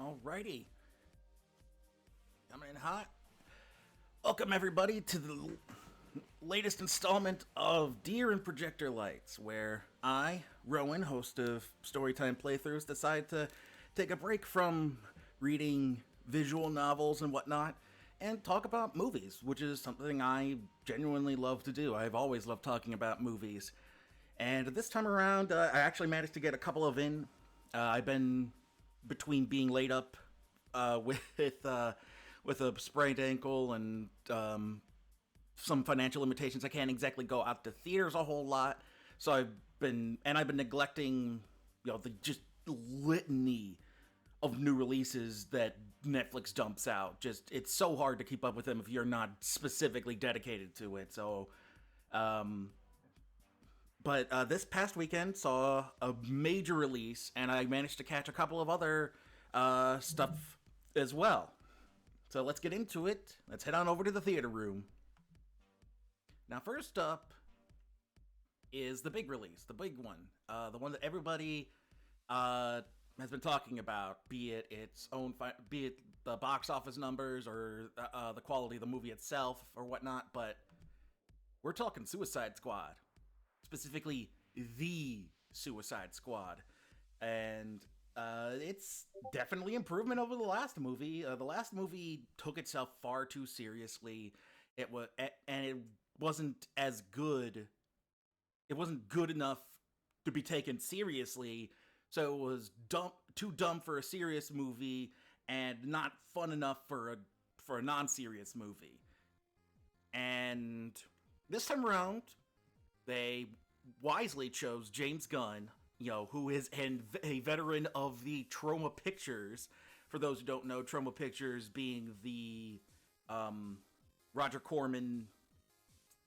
Alrighty, coming in hot. Welcome everybody to the latest installment of Deer and Projector Lights, where I, Rowan, host of Storytime Playthroughs, decide to take a break from reading visual novels and whatnot and talk about movies, which is something I genuinely love to do. I've always loved talking about movies. And this time around, I actually managed to get a couple of in. I've been between being laid up with a sprained ankle and some financial limitations. I can't exactly go out to theaters a whole lot, so I've been neglecting, the just litany of new releases that Netflix dumps out. Just it's so hard to keep up with them if you're not specifically dedicated to it. So, but this past weekend saw a major release, and I managed to catch a couple of other stuff as well. So let's get into it. Let's head on over to the theater room. Now, first up is the big release, the big one, the one that everybody has been talking about, be it the box office numbers or the quality of the movie itself or whatnot. But we're talking Suicide Squad, specifically the Suicide Squad, and it's definitely improvement over the last movie. The last movie took itself far too seriously. It wasn't as good. It wasn't good enough to be taken seriously, so it was too dumb for a serious movie, and not fun enough for a non-serious movie. And this time around, they wisely chose James Gunn, who is a veteran of the Troma Pictures. For those who don't know, Troma Pictures being the Roger Corman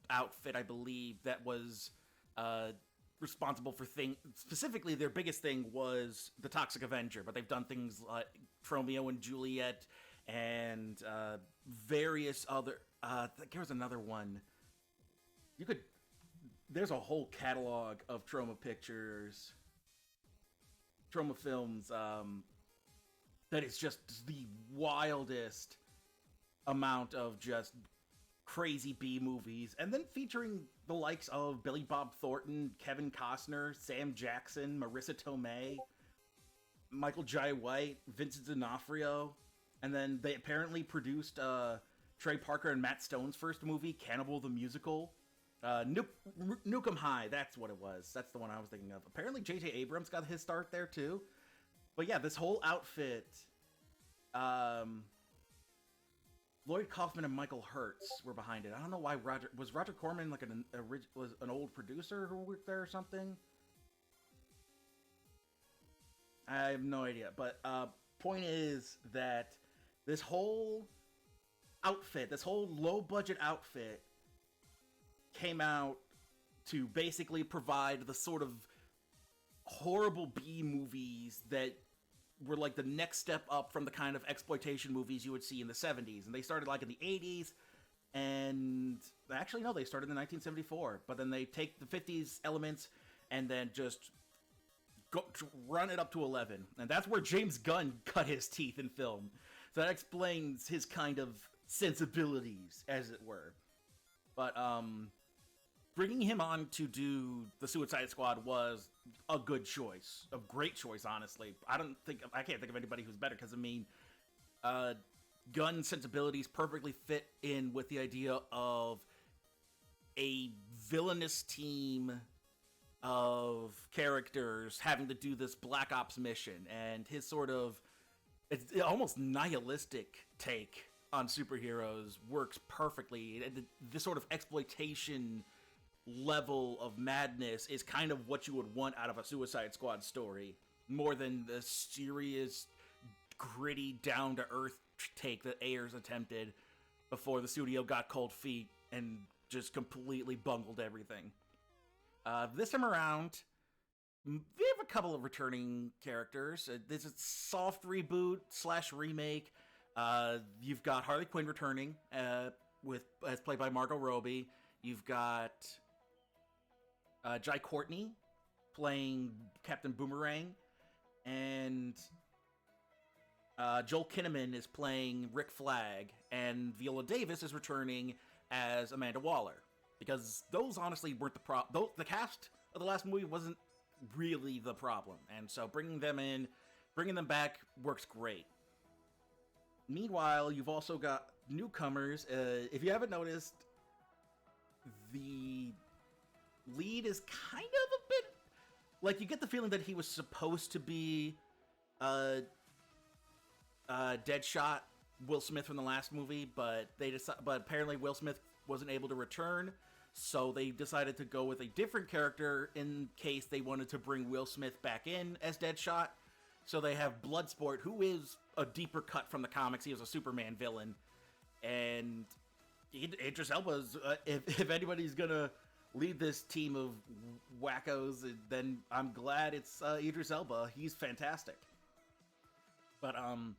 outfit, I believe, that was responsible for specifically their biggest thing was the Toxic Avenger, but they've done things like Romeo and Juliet and various other. There's another one. There's a whole catalog of Troma Pictures, Troma films, that is just the wildest amount of just crazy B movies, and then featuring the likes of Billy Bob Thornton, Kevin Costner, Sam Jackson, Marissa Tomei, Michael Jai White, Vincent D'Onofrio, and then they apparently produced Trey Parker and Matt Stone's first movie, Cannibal the Musical. Nukem High, that's what it was. That's the one I was thinking of. Apparently J.J. Abrams got his start there too. But yeah, this whole outfit, Lloyd Kaufman and Michael Hertz were behind it. I don't know why Roger Corman like was an old producer who worked there or something? I have no idea. But point is that this whole outfit, this whole low-budget outfit, came out to basically provide the sort of horrible B movies that were like the next step up from the kind of exploitation movies you would see in the 70s. And they started like in the 80s, and actually no, they started in 1974, but then they take the 50s elements and then just run it up to 11. And that's where James Gunn cut his teeth in film. So that explains his kind of sensibilities, as it were. But bringing him on to do the Suicide Squad was a good choice, a great choice, honestly. I can't think of anybody who's better, because Gunn's sensibilities perfectly fit in with the idea of a villainous team of characters having to do this Black Ops mission, and his sort of almost nihilistic take on superheroes works perfectly. This sort of exploitation level of madness is kind of what you would want out of a Suicide Squad story, more than the serious, gritty, down-to-earth take that Ayers attempted before the studio got cold feet and just completely bungled everything. This time around, we have a couple of returning characters. This is a soft reboot / remake. You've got Harley Quinn returning, as played by Margot Robbie. You've got Jai Courtney playing Captain Boomerang, and Joel Kinnaman is playing Rick Flag, and Viola Davis is returning as Amanda Waller. Because those honestly weren't the problem. The cast of the last movie wasn't really the problem, and so bringing them back works great. Meanwhile, you've also got newcomers. If you haven't noticed, the lead is kind of a bit like, you get the feeling that he was supposed to be Deadshot Will Smith from the last movie, but apparently Will Smith wasn't able to return, so they decided to go with a different character in case they wanted to bring Will Smith back in as Deadshot. So they have Bloodsport, who is a deeper cut from the comics. He was a Superman villain, and Idris Elba's if anybody's gonna lead this team of wackos, then I'm glad it's Idris Elba. He's fantastic. But you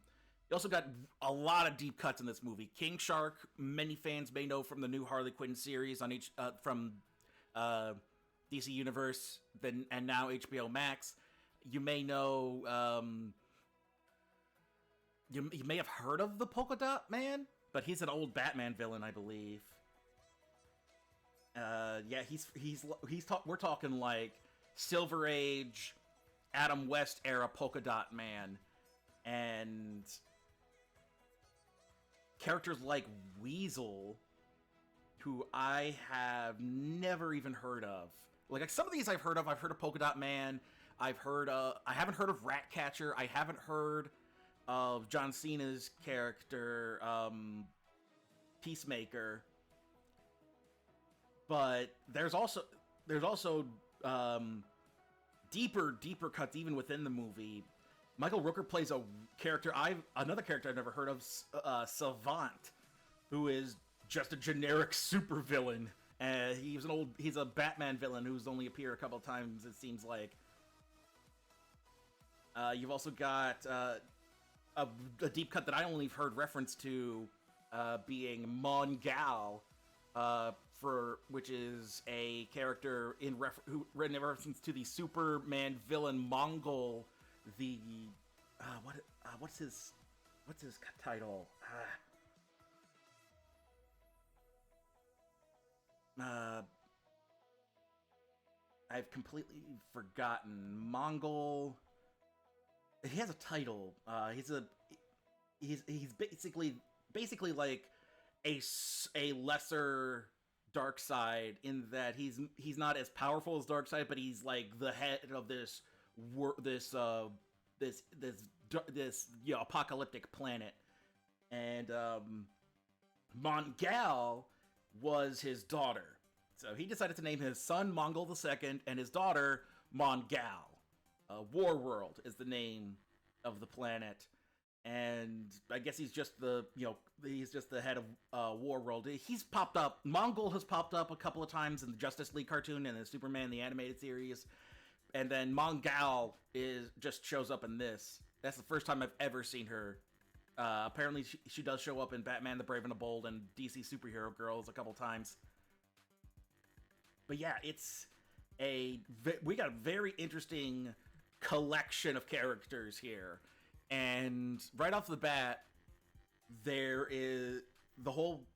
also got a lot of deep cuts in this movie. King Shark, many fans may know from the new Harley Quinn series on from DC Universe, and now HBO Max. You may know, you may have heard of the Polka Dot Man, but he's an old Batman villain, I believe. Yeah, we're talking like Silver Age, Adam West era Polka Dot Man, and characters like Weasel, who I have never even heard of. Like some of these I've heard of. I've heard of Polka Dot Man. I haven't heard of Ratcatcher. I haven't heard of John Cena's character, Peacemaker. But there's also deeper cuts even within the movie. Michael Rooker plays another character I've never heard of, Savant, who is just a generic supervillain. He's a Batman villain who's only appeared a couple of times, it seems like. You've also got a deep cut that I only heard reference to being Mongal, which is a character in reference to the Superman villain Mongol. What's his title? I've completely forgotten. Mongol. He has a title. He's basically like a lesser Darkseid, in that he's not as powerful as Darkseid, but he's like the head of this apocalyptic planet. And Mongal was his daughter, so he decided to name his son Mongol II and his daughter Mongal. Warworld is the name of the planet, and I guess he's just the head of Warworld. He's popped up. Mongol has popped up a couple of times in the Justice League cartoon and the Superman the animated series, and then Mongal just shows up in this. That's the first time I've ever seen her. Apparently, she does show up in Batman: The Brave and the Bold and DC Superhero Girls a couple times. But yeah, we got a very interesting collection of characters here, and right off the bat, there is the whole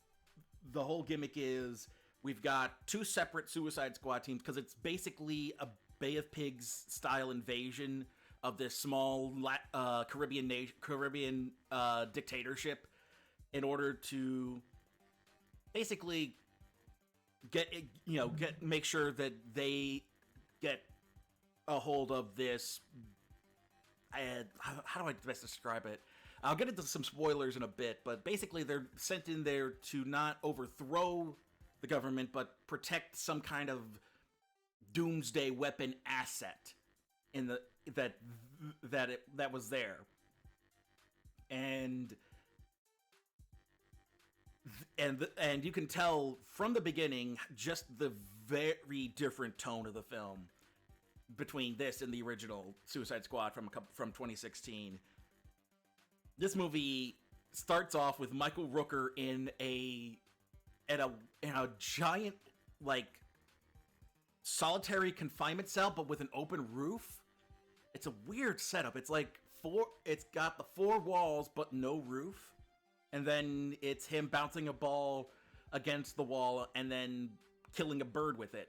gimmick is we've got two separate Suicide Squad teams, because it's basically a Bay of Pigs style invasion of this small Caribbean dictatorship, in order to basically make sure that they get a hold of this. How do I best describe it? I'll get into some spoilers in a bit, but basically they're sent in there to not overthrow the government, but protect some kind of doomsday weapon asset that was there. And you can tell from the beginning just the very different tone of the film between this and the original Suicide Squad from 2016. This movie starts off with Michael Rooker in a giant, like, solitary confinement cell, but with an open roof. It's a weird setup. It's like got the four walls but no roof, and then it's him bouncing a ball against the wall and then killing a bird with it.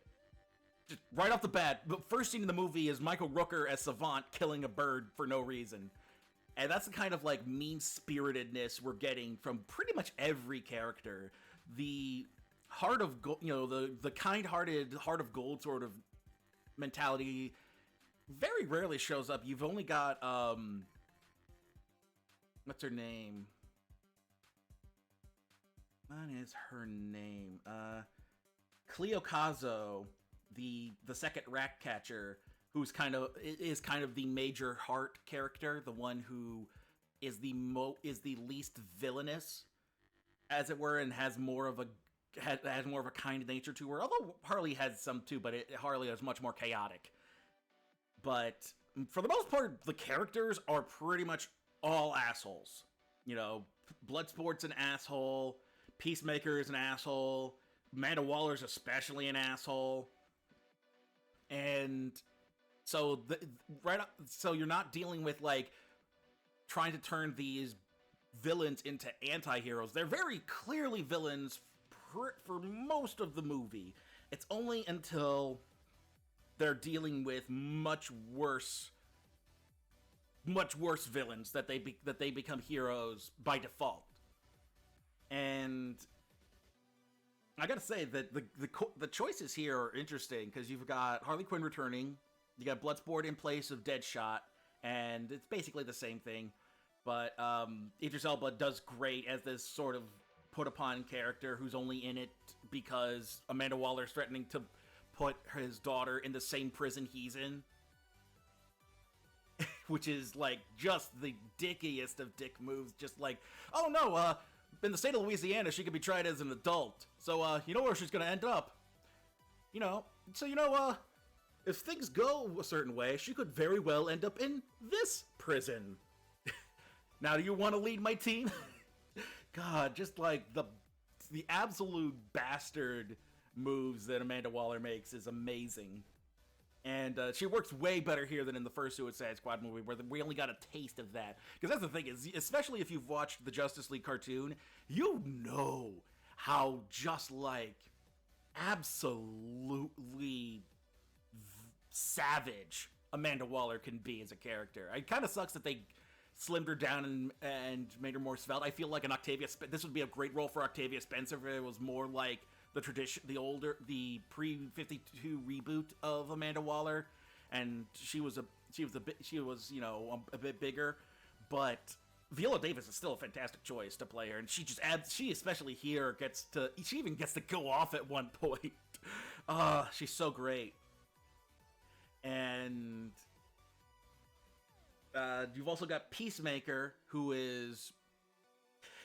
Just right off the bat, the first scene in the movie is Michael Rooker as Savant killing a bird for no reason. And that's the kind of, like, mean-spiritedness we're getting from pretty much every character. The heart of gold, the kind-hearted, heart of gold sort of mentality very rarely shows up. You've only got, what's her name? What is her name? Cleo Kazo, the second rat catcher, who's kind of the major heart character, the one who is the least villainous, as it were, and has more of a kind nature to her. Although Harley has some too, but Harley is much more chaotic. But for the most part, the characters are pretty much all assholes. Bloodsport's an asshole. Peacemaker is an asshole. Amanda Waller's especially an asshole. And so so you're not dealing with, like, trying to turn these villains into anti-heroes. They're very clearly villains for most of the movie. It's only until they're dealing with much worse villains that they become heroes by default. And I gotta say that the choices here are interesting, because you've got Harley Quinn returning, you got Bloodsport in place of Deadshot, and it's basically the same thing. But Idris Elba does great as this sort of put-upon character who's only in it because Amanda Waller's threatening to put his daughter in the same prison he's in. Which is, like, just the dickiest of dick moves. Just like, oh no, in the state of Louisiana, she could be tried as an adult. So, you know where she's gonna end up. If things go a certain way, she could very well end up in this prison. Now, do you want to lead my team? God, just like the absolute bastard moves that Amanda Waller makes is amazing. And she works way better here than in the first Suicide Squad movie, where we only got a taste of that. Because that's the thing, is especially if you've watched the Justice League cartoon, you know how just, like, absolutely savage Amanda Waller can be as a character. It kind of sucks that they slimmed her down and made her more svelte. I feel like this would be a great role for Octavia Spencer if it was more like the pre-52 reboot of Amanda Waller, and she was a bit bigger. But Viola Davis is still a fantastic choice to play her, and she especially here she even gets to go off at one point. She's so great. And you've also got Peacemaker, who he's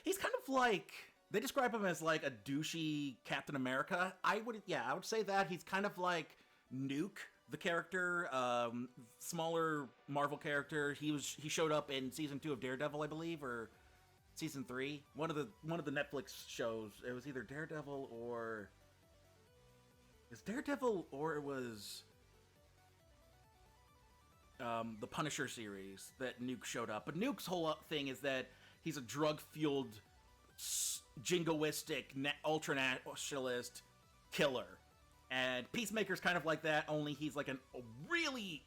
kind of like, they describe him as like a douchey Captain America. I would say that he's kind of like Nuke, the character, smaller Marvel character. He showed up in season 2 of Daredevil, I believe, or season 3, one of the Netflix shows. It was either Daredevil or it was the Punisher series that Nuke showed up. But Nuke's whole thing is that he's a drug-fueled, jingoistic, ultra-nationalist killer. And Peacemaker's kind of like that, only he's like a really,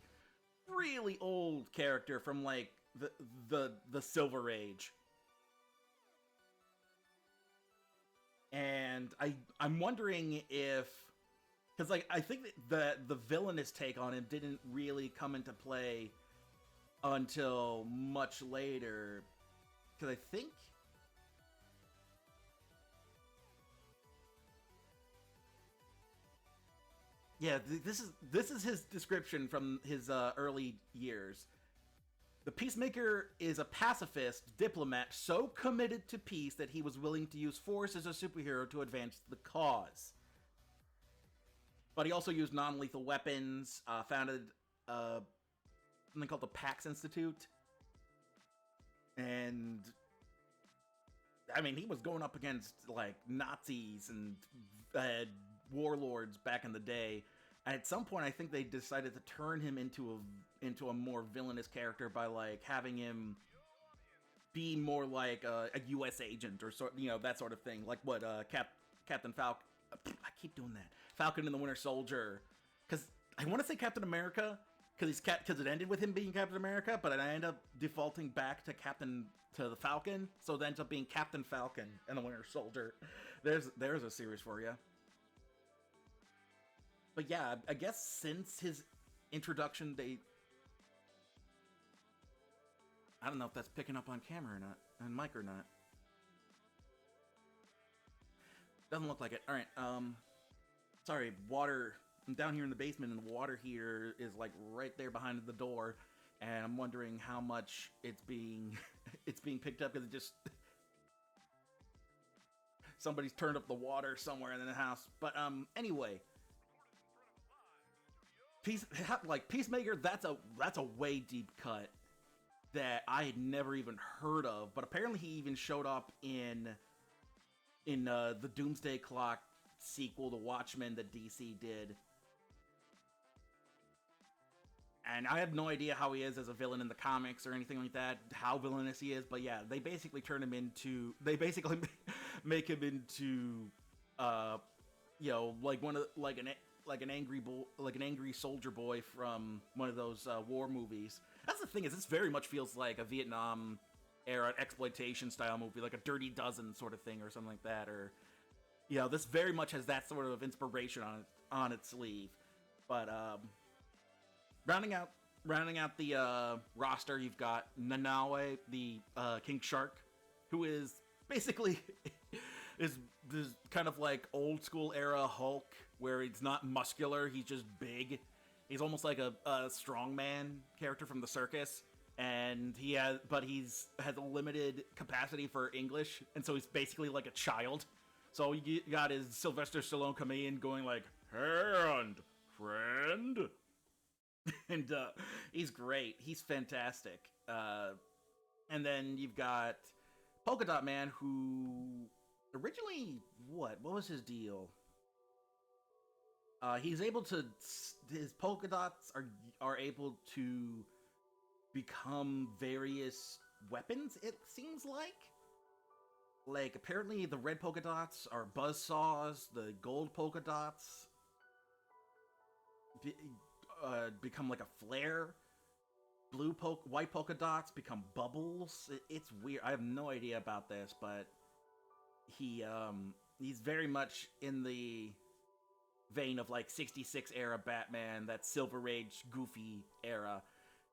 really old character from, like, the Silver Age. And I'm wondering if... Because, like, I think that the villainous take on him didn't really come into play until much later. Because I think... Yeah, this is his description from his early years. The Peacemaker is a pacifist diplomat so committed to peace that he was willing to use force as a superhero to advance the cause. But he also used non-lethal weapons, founded something called the Pax Institute. And, I mean, he was going up against, like, Nazis and warlords back in the day. At some point, I think they decided to turn him into a more villainous character by like having him be more like a U.S. agent or sort, that sort of thing, like what Captain Falcon. I keep doing that. Falcon and the Winter Soldier, because I want to say Captain America, because it ended with him being Captain America, but I end up defaulting back to the Falcon, so it ends up being Captain Falcon and the Winter Soldier. There's a series for you. But yeah, I guess since his introduction, I don't know if that's picking up on camera or not, on mic or not. Doesn't look like it. All right. Sorry, water. I'm down here in the basement, and the water heater is like right there behind the door, and I'm wondering how much it's being it's being picked up because it just somebody's turned up the water somewhere in the house. But anyway, Peacemaker. That's a way deep cut that I had never even heard of. But apparently, he even showed up in the Doomsday Clock sequel to Watchmen that DC did. And I have no idea how he is as a villain in the comics or anything like that, how villainous he is, but yeah, they basically make him into like an angry soldier boy from one of those war movies. That's the thing, is this very much feels like a Vietnam era exploitation style movie, like a Dirty Dozen sort of thing or something like that, or this very much has that sort of inspiration on its sleeve. But rounding out the roster, you've got Nanaue, the King Shark, who is basically is this kind of like old school era Hulk, where he's not muscular, he's just big. He's almost like a strongman character from the circus, and he has a limited capacity for English, and so he's basically like a child. So you got his Sylvester Stallone coming in going like, "Hand, friend," and he's great. He's fantastic. And then you've got Polka Dot Man, who originally what was his deal? He's able to his polka dots are able to become various weapons. It seems like apparently the red polka dots are buzzsaws. The gold polka dots become like a flare. White polka dots become bubbles. It's weird. I have no idea about this, but he's very much in the vein of like 66 era Batman, that Silver Age goofy era.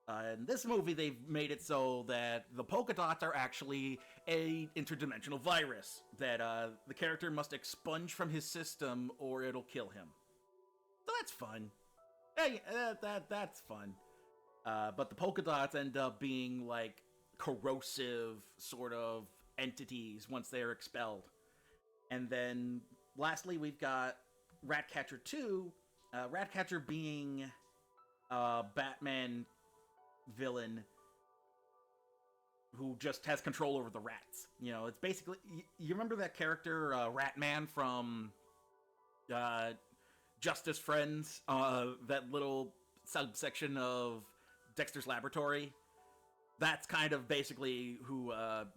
In this movie, they've made it so that the polka dots are actually a interdimensional virus that the character must expunge from his system or it'll kill him. So that's fun. Hey, that's fun. But the polka dots end up being like corrosive sort of entities once they're expelled. And then lastly, we've got Ratcatcher 2. Ratcatcher being a Batman villain who just has control over the rats. It's basically, you remember that character Ratman from Justice Friends, that little subsection of Dexter's Laboratory? That's kind of basically who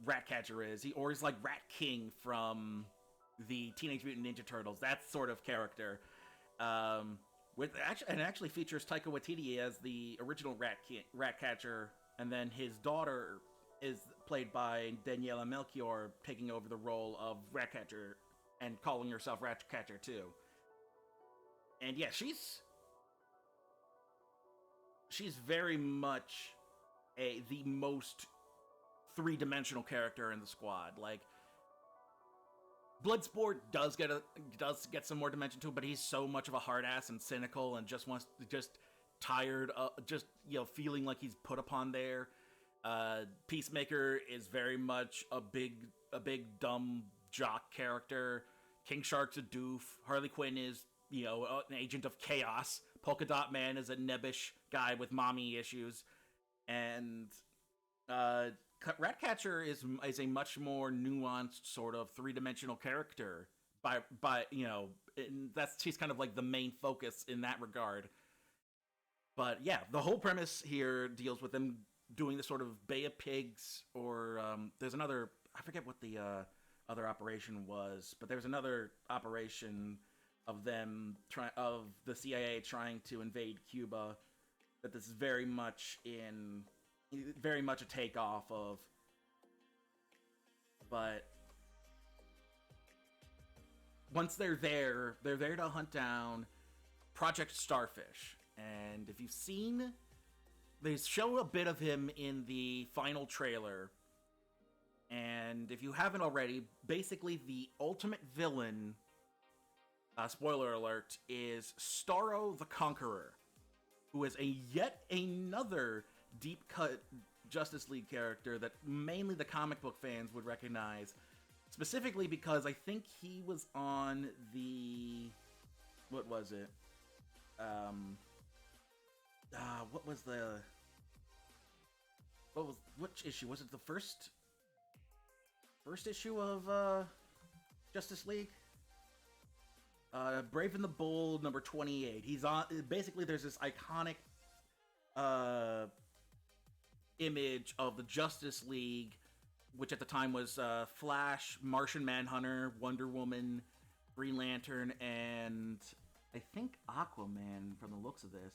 Ratcatcher is. He's like Rat King from the Teenage Mutant Ninja Turtles. That sort of character. Actually features Taika Waititi as the original Ratcatcher, and then his daughter is played by Daniela Melchior, taking over the role of Ratcatcher and calling herself Ratcatcher too. And yeah, she's very much the most three-dimensional character in the squad. Like, Bloodsport does get some more dimension to it, but he's so much of a hard ass and cynical and just tired of feeling like he's put upon there. Peacemaker is very much a big dumb jock character. King Shark's a doof. Harley Quinn is an agent of chaos. Polka Dot Man is a nebbish guy with mommy issues, and Ratcatcher is a much more nuanced sort of three-dimensional character by that's she's kind of like the main focus in that regard. But yeah, the whole premise here deals with them doing this sort of Bay of Pigs, or there's another, I forget what the other operation was, but there's another operation of the CIA trying to invade Cuba. That this is very much a takeoff of, but once they're there to hunt down Project Starfish. And if you've seen, they show a bit of him in the final trailer. And if you haven't already, basically the ultimate villain, spoiler alert, is Starro the Conqueror, who is yet another deep-cut Justice League character that mainly the comic book fans would recognize. Specifically because I think he was on the... What was it? Which issue? Was it the first issue of Justice League? Brave and the Bold, number 28. He's on... Basically, there's this iconic image of the Justice League, which at the time was Flash, Martian Manhunter, Wonder Woman, Green Lantern, and I think Aquaman from the looks of this.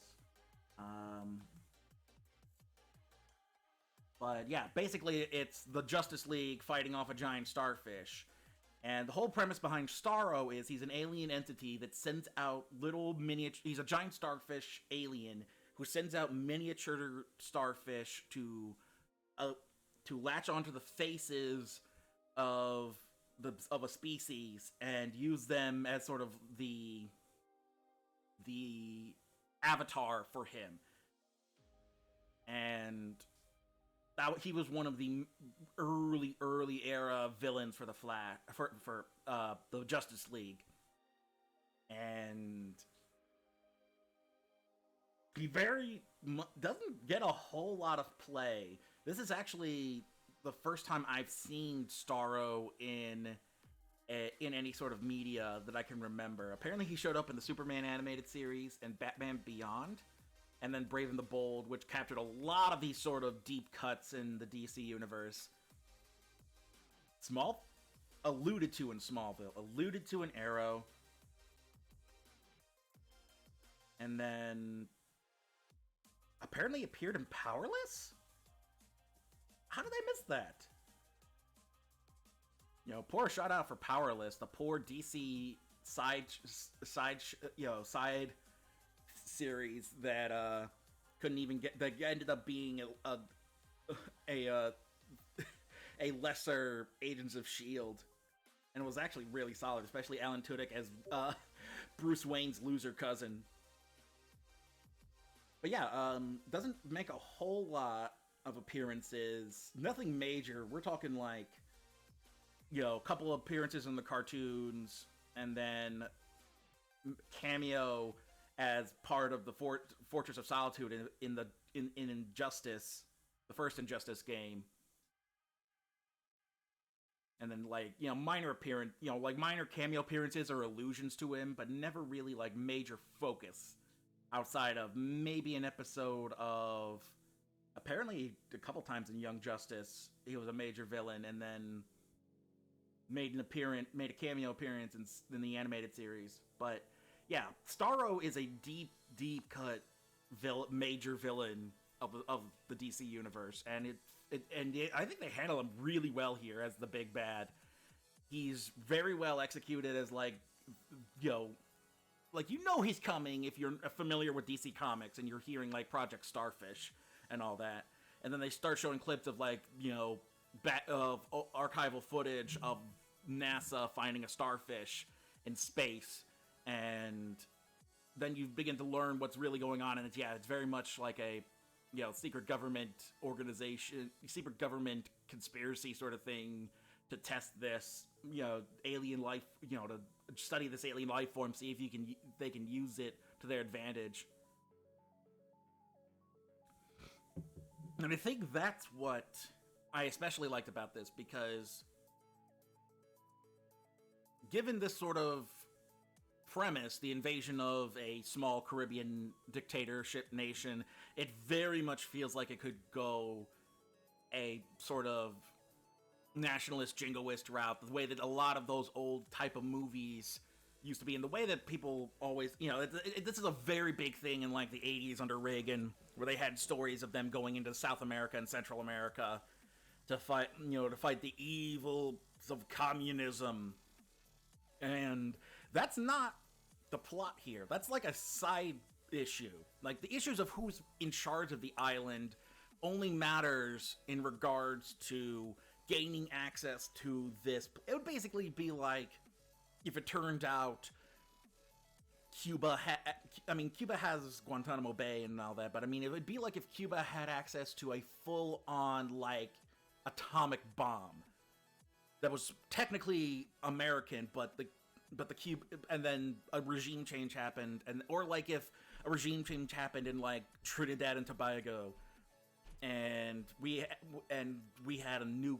But yeah, basically it's the Justice League fighting off a giant starfish. And the whole premise behind Starro is he's an alien entity that sends out little miniature... He's a giant starfish alien who sends out miniature starfish to latch onto the faces of a species and use them as sort of the avatar for him. And he was one of the early era villains for the the Justice League, and he doesn't get a whole lot of play. This is actually the first time I've seen Starro in any sort of media that I can remember. Apparently, he showed up in the Superman animated series and Batman Beyond. And then Brave and the Bold, which captured a lot of these sort of deep cuts in the DC universe. Alluded to in Smallville, alluded to in Arrow. And then apparently appeared in Powerless? How did I miss that? Poor shout out for Powerless, the poor DC side series that couldn't even get, that ended up being a lesser Agents of S.H.I.E.L.D. and it was actually really solid, especially Alan Tudyk as Bruce Wayne's loser cousin. But yeah, doesn't make a whole lot of appearances, nothing major. We're talking like, a couple of appearances in the cartoons, and then cameo as part of the Fortress of Solitude in Injustice, the first Injustice game. And then minor cameo appearances or allusions to him, but never really major focus outside of maybe an episode of, apparently a couple times in Young Justice he was a major villain, and then made a cameo appearance in the animated series. But yeah, Starro is a deep cut major villain of the DC universe, and I think they handle him really well here as the big bad. He's very well executed as he's coming if you're familiar with DC Comics and you're hearing Project Starfish and all that, and then they start showing clips of archival footage of NASA finding a starfish in space. And then you begin to learn what's really going on, and it's very much like a, secret government organization, secret government conspiracy sort of thing to test this, alien life, to study this alien life form, see if they can use it to their advantage. And I think that's what I especially liked about this, because given this sort of premise, the invasion of a small Caribbean dictatorship nation, it very much feels like it could go a sort of nationalist jingoist route, the way that a lot of those old type of movies used to be, and the way that people always, this is a very big thing in like the 80s under Reagan, where they had stories of them going into South America and Central America to fight, to fight the evils of communism. And that's not the plot here. That's like a side issue. Like, the issues of who's in charge of the island only matters in regards to gaining access to this. It would basically be like if it turned out Cuba has Guantanamo Bay and all that, but I mean, it would be like if Cuba had access to a full-on, like, atomic bomb that was technically American, but the Cuba, and then a regime change happened, or like if a regime change happened in like Trinidad and Tobago, and we had a nuke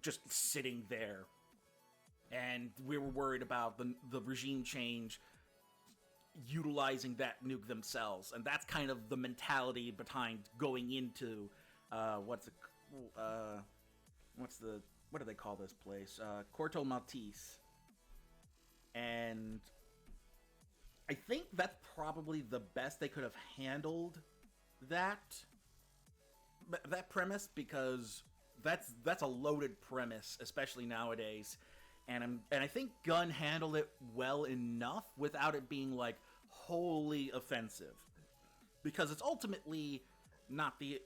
just sitting there, and we were worried about the regime change utilizing that nuke themselves, and that's kind of the mentality behind going into what do they call this place? Corto Maltese. And I think that's probably the best they could have handled that premise, because that's a loaded premise, especially nowadays. And I think Gunn handled it well enough without it being like wholly offensive, because it's ultimately not the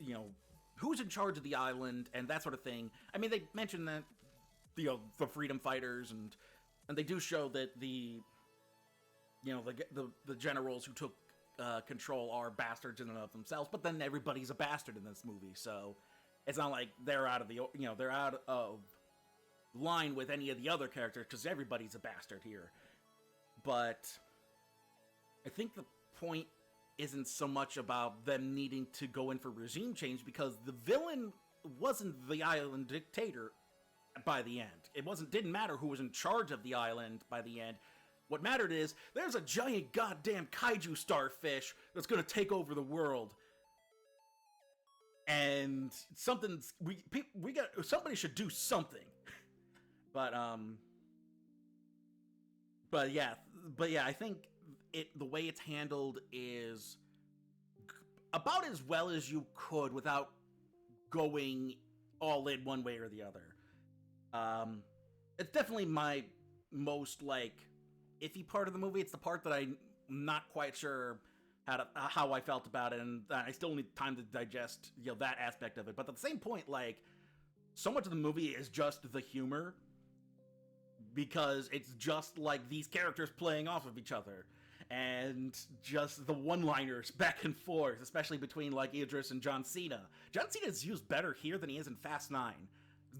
who's in charge of the island and that sort of thing. I mean, they mentioned that the freedom fighters, and they do show that the generals who took control are bastards in and of themselves, but then everybody's a bastard in this movie, so it's not like they're out of line with any of the other characters, because everybody's a bastard here. But I think the point isn't so much about them needing to go in for regime change, because the villain wasn't the island dictator by the end. Didn't matter who was in charge of the island by the end. What mattered is there's a giant goddamn kaiju starfish that's gonna take over the world, and somebody should do something. But yeah, I think the way it's handled is about as well as you could without going all in one way or the other. It's definitely my most like iffy part of the movie. It's the part that I'm not quite sure how I felt about it, and I still need time to digest that aspect of it. But at the same point, like, so much of the movie is just the humor, because it's just like these characters playing off of each other, and just the one-liners back and forth, especially between like Idris and John Cena. John Cena is used better here than he is in Fast 9.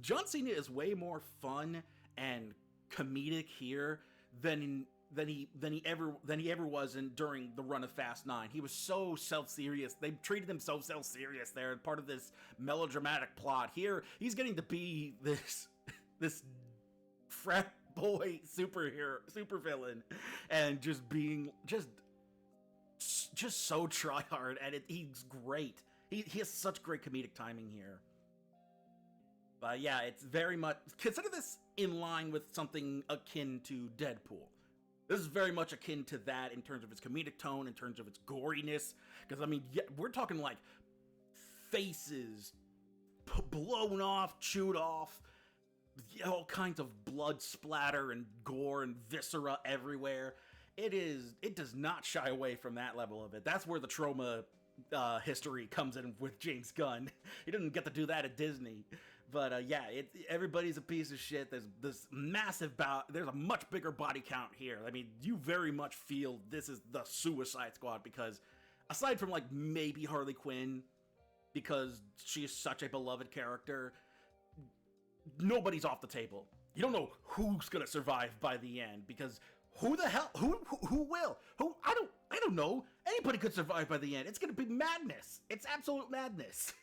John Cena is way more fun and comedic here than he ever was during the run of Fast 9. He was so self-serious. They treated him so self-serious there, part of this melodramatic plot. Here, he's getting to be this frat boy supervillain, and just being just so tryhard, and he's great. He has such great comedic timing here. But yeah, it's very much, consider this in line with something akin to Deadpool. This is very much akin to that in terms of its comedic tone, in terms of its goriness. Because, I mean, yeah, we're talking like faces blown off, chewed off, all kinds of blood splatter and gore and viscera everywhere. It does not shy away from that level of it. That's where the trauma history comes in with James Gunn. He didn't get to do that at Disney. But yeah, everybody's a piece of shit. There's this massive there's a much bigger body count here. I mean, you very much feel this is the Suicide Squad, because aside from like maybe Harley Quinn, because she is such a beloved character, nobody's off the table. You don't know who's gonna survive by the end, because who the hell, who will? I don't know. Anybody could survive by the end. It's gonna be madness. It's absolute madness.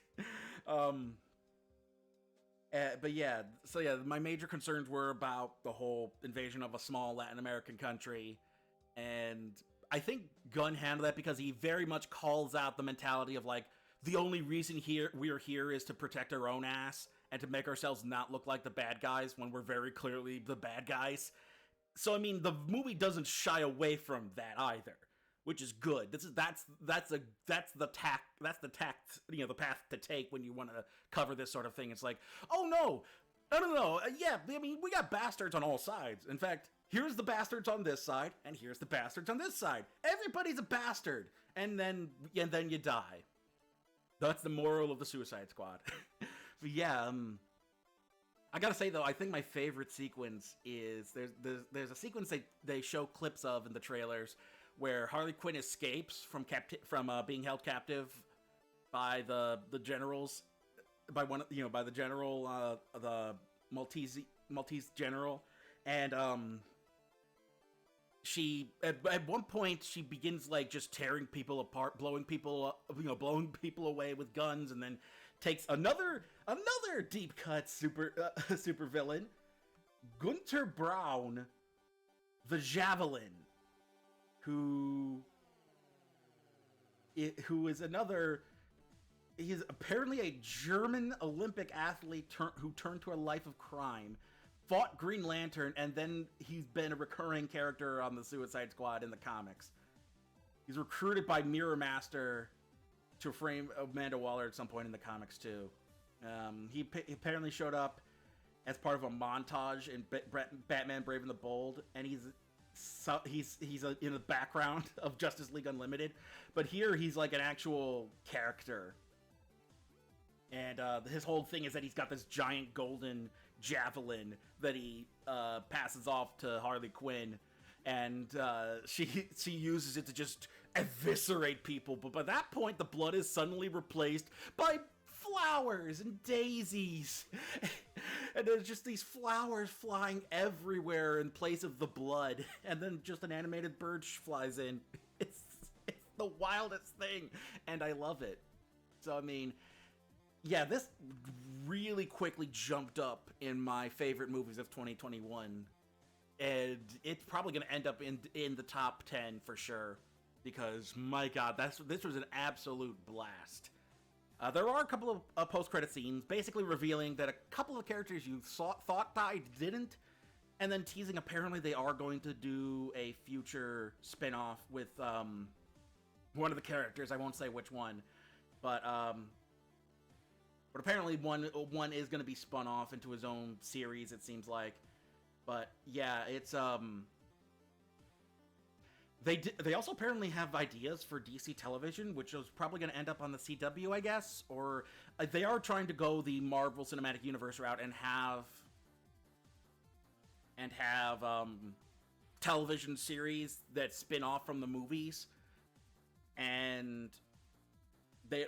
But yeah, so yeah, my major concerns were about the whole invasion of a small Latin American country, and I think Gunn handled that because he very much calls out the mentality of like the only reason we're here is to protect our own ass and to make ourselves not look like the bad guys when we're very clearly the bad guys. So I mean, the movie doesn't shy away from that either, which is good. That's the tact, the path to take when you want to cover this sort of thing. It's like, oh no, yeah, I mean, we got bastards on all sides. In fact, here's the bastards on this side, and here's the bastards on this side. Everybody's a bastard, and then you die. That's the moral of the Suicide Squad. But yeah, I gotta say though, I think my favorite sequence is there's a sequence they show clips of in the trailers where Harley Quinn escapes from being held captive by the generals, by the general, the Maltese general, and she at one point she begins like just tearing people apart, blowing people away with guns, and then takes another deep cut super villain, Gunter Braun, the Javelin, who is another. He's apparently a German Olympic athlete who turned to a life of crime, fought Green Lantern, and then he's been a recurring character on the Suicide Squad in the comics. He's recruited by Mirror Master to frame Amanda Waller at some point in the comics too. He apparently showed up as part of a montage in Batman: Brave and the Bold, and he's in the background of Justice League Unlimited, but here he's like an actual character. And his whole thing is that he's got this giant golden javelin that he passes off to Harley Quinn, and she uses it to just eviscerate people. But by that point, the blood is suddenly replaced by flowers and daisies, and there's just these flowers flying everywhere in place of the blood, and then just an animated bird flies in. It's the wildest thing, and I love it. So I mean, yeah, this really quickly jumped up in my favorite movies of 2021, and it's probably going to end up in the top 10 for sure, because my god, this was an absolute blast. There are a couple of post-credit scenes basically revealing that a couple of characters you thought died didn't, and then teasing apparently they are going to do a future spin-off with one of the characters. I won't say which one, but apparently one is going to be spun off into his own series, it seems like. But yeah, it's They also apparently have ideas for DC television, which is probably going to end up on the CW, I guess, or they are trying to go the Marvel Cinematic Universe route and have television series that spin off from the movies, and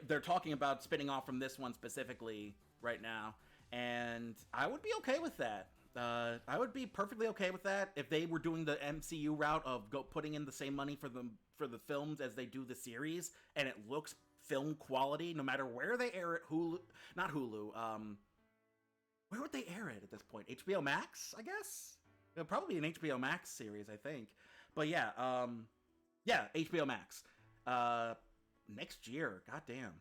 they're talking about spinning off from this one specifically right now, and I would be okay with that. I would be perfectly okay with that if they were doing the MCU route of putting in the same money for the films as they do the series, and it looks film quality no matter where they air it. Not Hulu. Where would they air it at this point? HBO Max, I guess. It'll probably be an HBO Max series, I think. But yeah, HBO Max. Next year. Goddamn.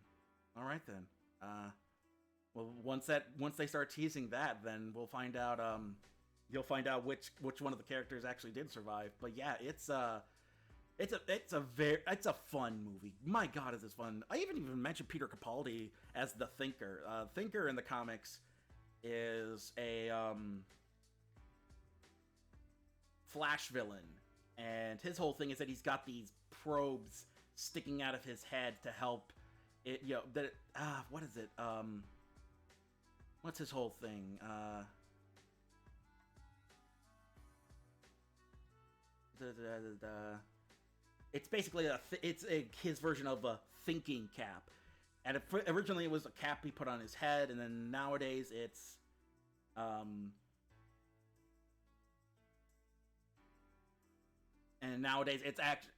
All right then. Well, once they start teasing that, then we'll find out. You'll find out which one of the characters actually did survive. But yeah, it's a fun movie. My God, is this fun! I even mentioned Peter Capaldi as the Thinker. Thinker in the comics is a Flash villain, and his whole thing is that he's got these probes sticking out of his head to help it. What is it? What's his whole thing? It's basically his version of a thinking cap, and originally it was a cap he put on his head, and then nowadays it's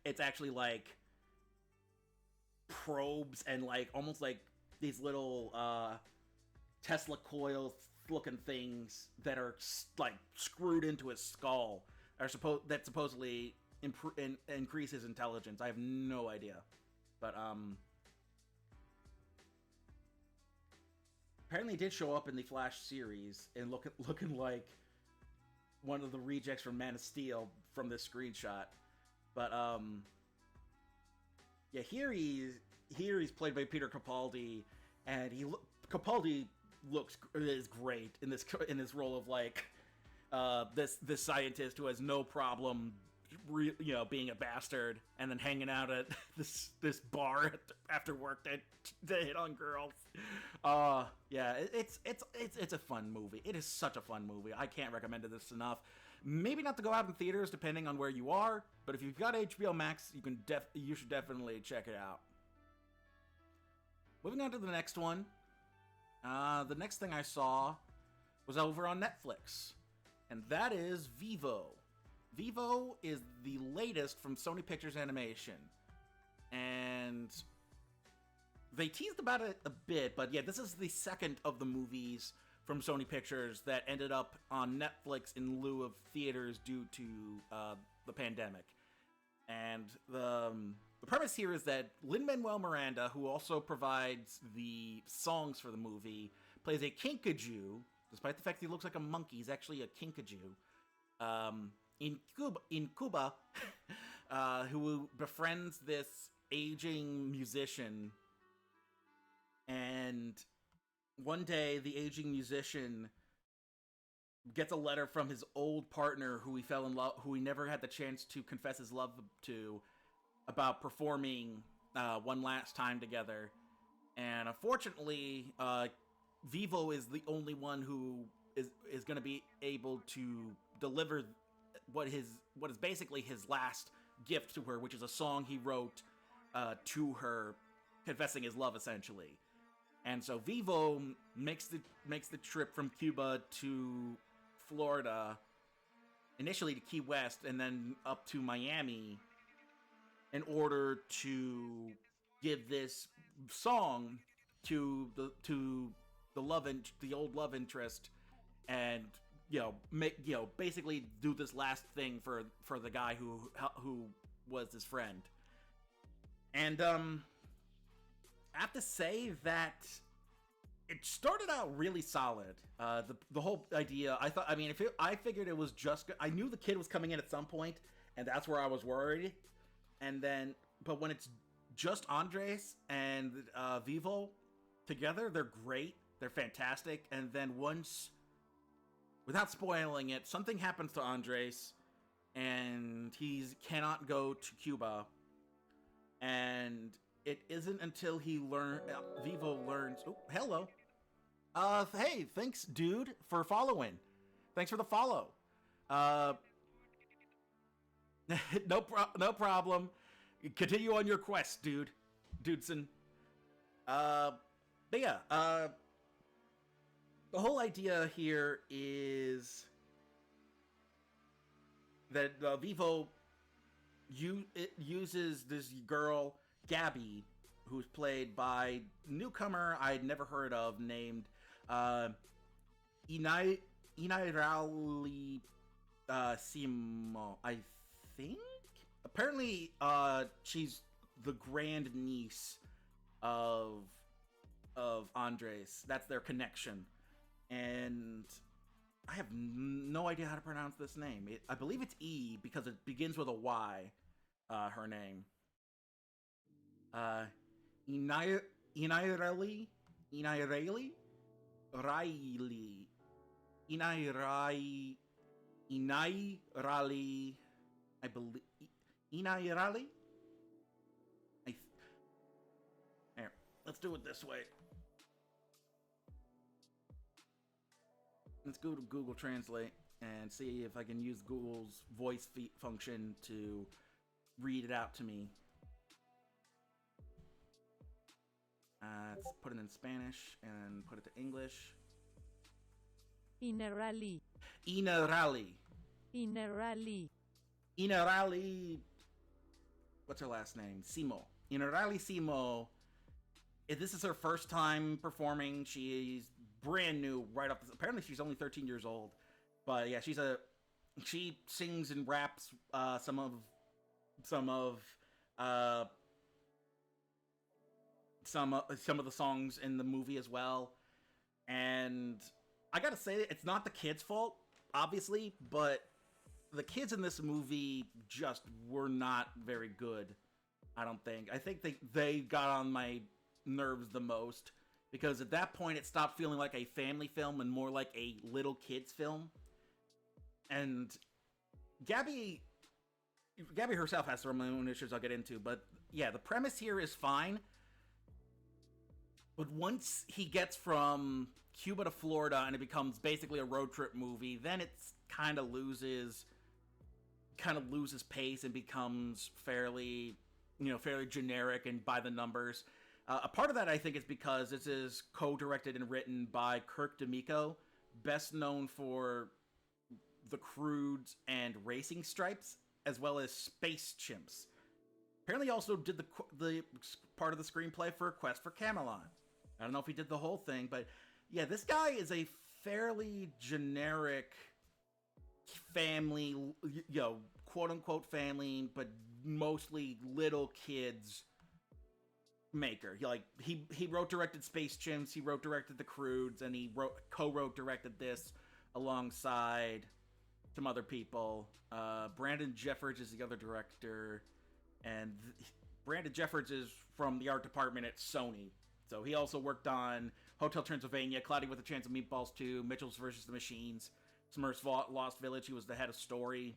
it's actually like probes and like almost like these little Tesla coils looking things that are like screwed into his skull that supposedly increase his intelligence. I have no idea, but apparently he did show up in the Flash series and looking like one of the rejects from Man of Steel from this screenshot. But yeah, here he's played by Peter Capaldi, and Capaldi is great in this role of like this scientist who has no problem, being a bastard and then hanging out at this bar after work to hit on girls. Yeah, it's a fun movie. It is such a fun movie. I can't recommend this enough. Maybe not to go out in theaters depending on where you are, but if you've got HBO Max, you should definitely check it out. Moving on to the next one. The next thing I saw was over on Netflix, and that is Vivo. Vivo is the latest from Sony Pictures Animation, and they teased about it a bit, but yeah, this is the second of the movies from Sony Pictures that ended up on Netflix in lieu of theaters due to the pandemic. And the premise here is that Lin-Manuel Miranda, who also provides the songs for the movie, plays a kinkajou. Despite the fact that he looks like a monkey, he's actually a kinkajou. In Cuba, who befriends this aging musician, and one day the aging musician gets a letter from his old partner who he never had the chance to confess his love to, about performing one last time together. And unfortunately, Vevo is the only one who is going to be able to deliver what is basically his last gift to her, which is a song he wrote to her, confessing his love, essentially. And so Vevo makes the trip from Cuba to Florida, initially to Key West, and then up to Miami, in order to give this song to the old love interest, and basically do this last thing for the guy who was his friend. And I have to say that it started out really solid. The whole idea, I figured it was just, I knew the kid was coming in at some point, and that's where I was worried. And then, but when it's just Andres and Vevo together, they're great. They're fantastic. And then once, without spoiling it, something happens to Andres, and he cannot go to Cuba. And it isn't until Vevo learns. Oh, hello. Hey, thanks, dude, for following. Thanks for the follow. No problem. Continue on your quest, Dudeson. But yeah, the whole idea here is that Vevo uses this girl, Gabby, who's played by a newcomer I'd never heard of, named Inairali Simo, I think? Apparently, she's the grand niece of Andres. That's their connection. And I have no idea how to pronounce this name. I believe it's E, because it begins with a Y, her name. Inairali? Riley. Inairali, I believe. Inairali? Here, let's do it this way. Let's go to Google Translate and see if I can use Google's voice function to read it out to me. Let's put it in Spanish and put it to English. Inairali. Inairali. What's her last name? Simo. Inairali Simo. This is her first time performing. She's brand new right off. Apparently, she's only 13 years old, but yeah, she sings and raps some of some of uh, some of the songs in the movie as well. And I gotta say, it's not the kids' fault, obviously, but the kids in this movie just were not very good. I don't think. I think they got on my nerves the most because at that point it stopped feeling like a family film and more like a little kids film. And Gabby herself has some own issues I'll get into, but yeah, the premise here is fine. But once he gets from Cuba to Florida and it becomes basically a road trip movie, then it's kind of loses pace and becomes fairly generic and by the numbers. A part of that, I think, is because this is co-directed and written by Kirk D'Amico, best known for The Croods and Racing Stripes, as well as Space Chimps. Apparently, he also did the part of the screenplay for Quest for Camelot. I don't know if he did the whole thing, but yeah, this guy is a fairly generic family, quote unquote family, but mostly little kids maker. He wrote directed Space Chimps, he wrote directed The Croods, and he co-wrote directed this alongside some other people. Brandon Jeffords is the other director, and Brandon Jeffords is from the art department at Sony. So he also worked on Hotel Transylvania, Cloudy with a Chance of Meatballs 2, Mitchell's vs. the Machines, Smurfs Lost Village. He was the head of story.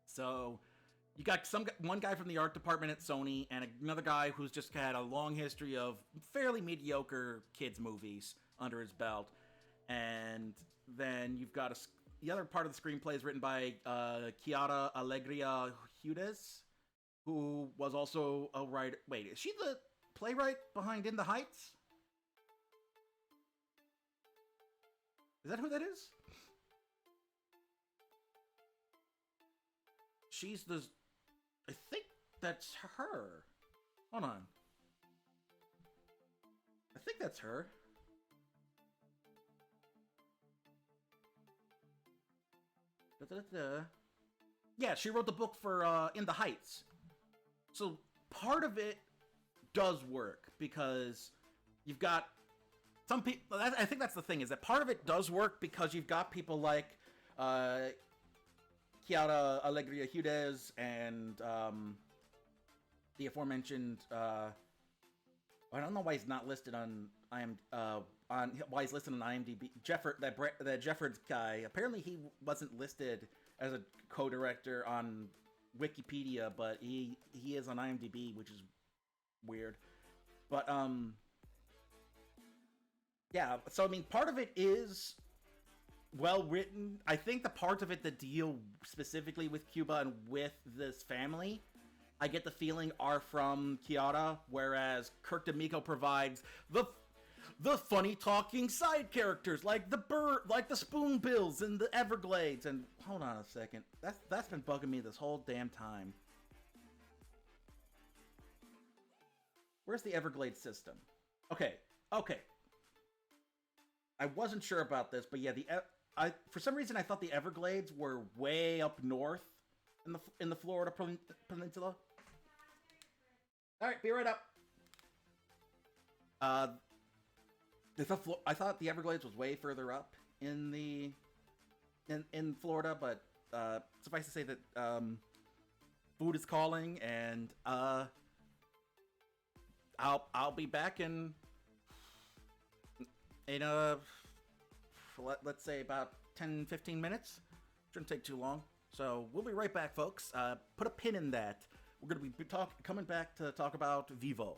So you got one guy from the art department at Sony and another guy who's just had a long history of fairly mediocre kids movies under his belt. And then you've got the other part of the screenplay is written by Chiara Alegria Hudes, who was also a writer. Wait, is she the playwright behind In the Heights? Is that who that is? She's the... I think that's her. Hold on. I think that's her. Da-da-da-da. Yeah, she wrote the book for In the Heights. So part of it does work because you've got some people. I think that's the thing, is that part of it does work because you've got people like Chiara Alegria Hudes and the aforementioned. I don't know why he's not listed on why he's listed on IMDb. That Jeffords guy. Apparently, he wasn't listed as a co-director on Wikipedia, but he is on IMDb, which is weird. But yeah. So I mean, part of it is well written. I think the parts of it that deal specifically with Cuba and with this family, I get the feeling are from Chiara, whereas Kirk D'Amico provides the funny talking side characters like the bird, like the Spoonbills and the Everglades. And hold on a second, that's been bugging me this whole damn time. Where's the Everglades system? Okay. I wasn't sure about this, but yeah, for some reason I thought the Everglades were way up north in the Florida peninsula. All right, be right up. I thought the Everglades was way further up in Florida, but suffice to say that food is calling, and I'll be back in let's say about 10-15 minutes. Shouldn't take too long. So we'll be right back, folks. Put a pin in that. We're going to be coming back to talk about Vivo.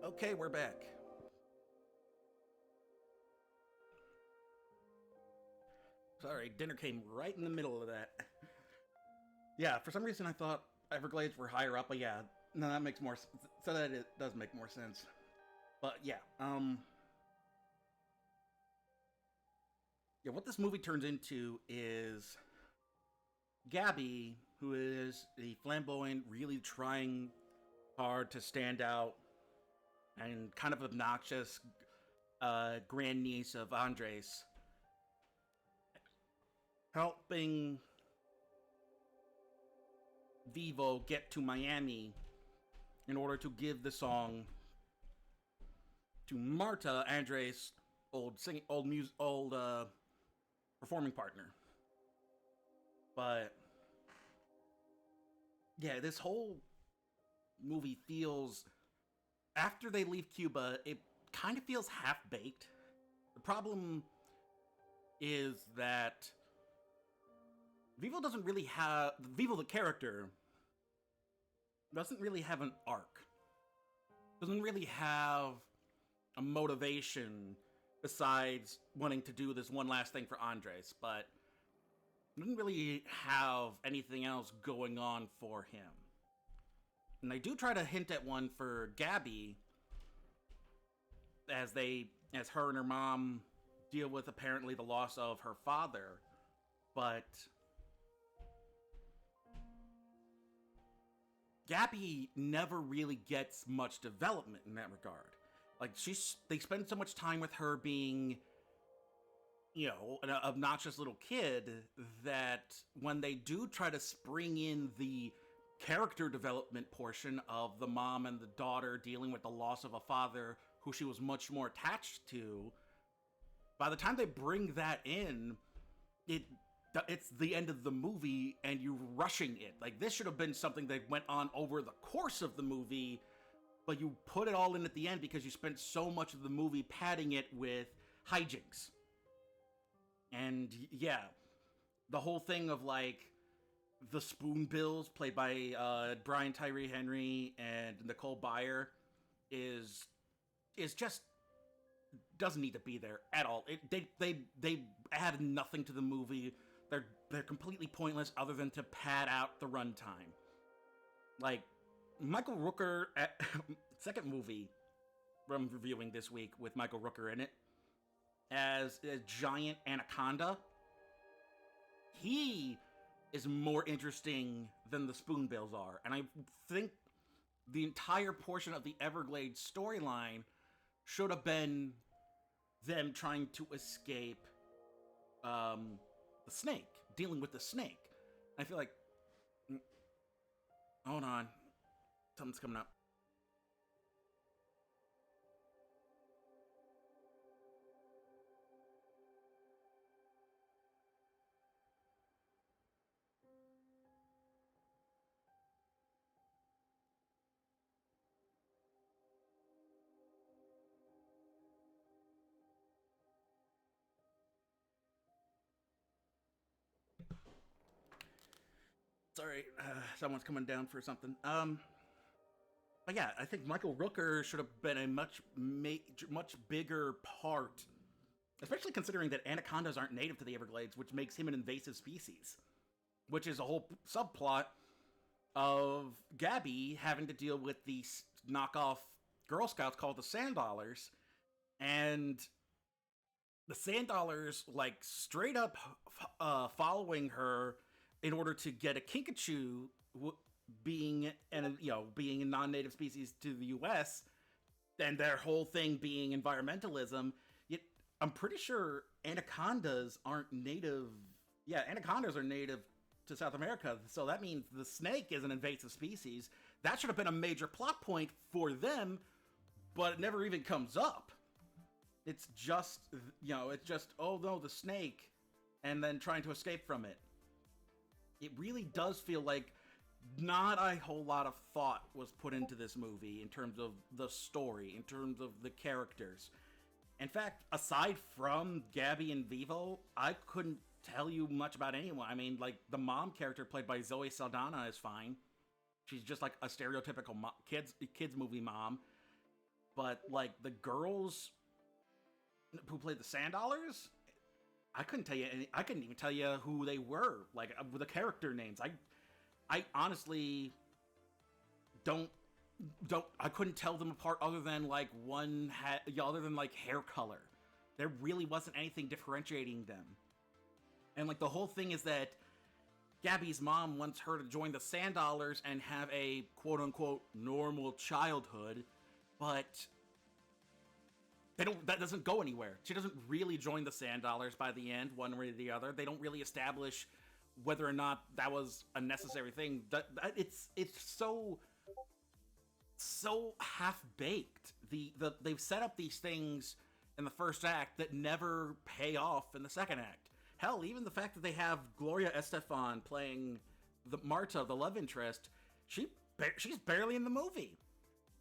Okay, we're back. Sorry, dinner came right in the middle of that. Yeah, for some reason I thought Everglades were higher up, but yeah, no, that makes more sense. So that it does make more sense. But yeah, yeah, what this movie turns into is Gabby, who is the flamboyant, really trying hard to stand out and kind of obnoxious grandniece of Andres, helping Vivo get to Miami in order to give the song to Marta, Andres' old performing partner. But yeah, this whole movie feels, after they leave Cuba, it kind of feels half baked. The problem is that Vivo doesn't really have Vivo the character doesn't really have an arc. Doesn't really have a motivation besides wanting to do this one last thing for Andres, but doesn't really have anything else going on for him. And they do try to hint at one for Gabby as her and her mom deal with apparently the loss of her father, but Gabby never really gets much development in that regard. Like, they spend so much time with her being, an obnoxious little kid that when they do try to spring in the character development portion of the mom and the daughter dealing with the loss of a father who she was much more attached to, by the time they bring that in, it's the end of the movie and you're rushing it. Like, this should have been something that went on over the course of the movie, but you put it all in at the end because you spent so much of the movie padding it with hijinks. And yeah, the whole thing of like the Spoonbills, played by Brian Tyree Henry and Nicole Byer, is just doesn't need to be there at all. They add nothing to the movie. They're completely pointless other than to pad out the runtime. Like, Michael Rooker, second movie I'm reviewing this week with Michael Rooker in it, as a giant anaconda. He is more interesting than the Spoonbills are. And I think the entire portion of the Everglades storyline should have been them trying to escape the snake, dealing with the snake. I feel like Hold on. Something's coming up. Sorry, someone's coming down for something. But yeah, I think Michael Rooker should have been a much bigger part, especially considering that anacondas aren't native to the Everglades, which makes him an invasive species, which is a whole subplot of Gabby having to deal with these knockoff Girl Scouts called the Sand Dollars, and the Sand Dollars like straight up following her in order to get a kinkajou being a non-native species to the U.S. and their whole thing being environmentalism. Yet I'm pretty sure anacondas aren't native. Yeah, anacondas are native to South America, so that means the snake is an invasive species. That should have been a major plot point for them, but it never even comes up. It's just, oh no, the snake, and then trying to escape from it. It really does feel like not a whole lot of thought was put into this movie in terms of the story, in terms of the characters. In fact, aside from Gabby and Vevo, I couldn't tell you much about anyone. I mean, like, the mom character played by Zoe Saldana is fine. She's just like a stereotypical kids movie mom. But like the girls who played the Sand Dollars, I couldn't tell you I couldn't even tell you who they were, like the character names. I honestly don't I couldn't tell them apart other than like other than like hair color. There really wasn't anything differentiating them. And like the whole thing is that Gabby's mom wants her to join the Sand Dollars and have a quote unquote normal childhood, but that doesn't go anywhere. She doesn't really join the Sand Dollars by the end, one way or the other. They don't really establish whether or not that was a necessary thing. It's so half-baked. They've set up these things in the first act that never pay off in the second act. Hell, even the fact that they have Gloria Estefan playing Marta, the love interest, she's barely in the movie.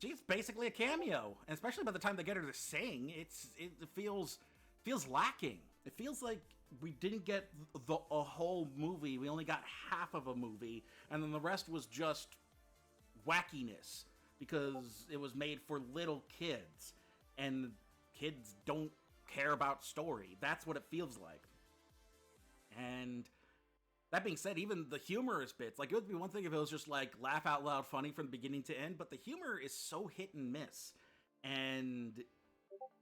She's basically a cameo, and especially by the time they get her to sing, it feels lacking. It feels like we didn't get a whole movie. We only got half of a movie, and then the rest was just wackiness because it was made for little kids, and kids don't care about story. That's what it feels like. And that being said, even the humorous bits, like, it would be one thing if it was just like laugh out loud funny from the beginning to end, but the humor is so hit and miss. And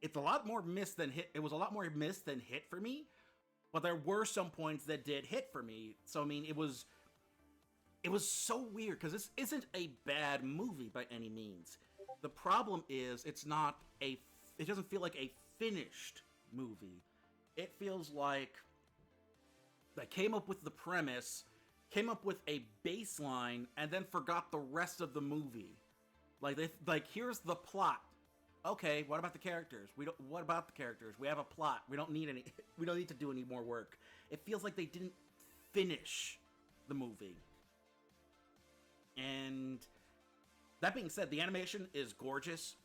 it's a lot more miss than hit. It was a lot more miss than hit for me, but there were some points that did hit for me. So I mean, it was so weird because this isn't a bad movie by any means. The problem is it doesn't feel like a finished movie. It feels like they came up with the premise, came up with a baseline, and then forgot the rest of the movie. Like here's the plot. Okay, what about the characters? What about the characters? We have a plot. We don't need to do any more work. It feels like they didn't finish the movie. And that being said, the animation is gorgeous.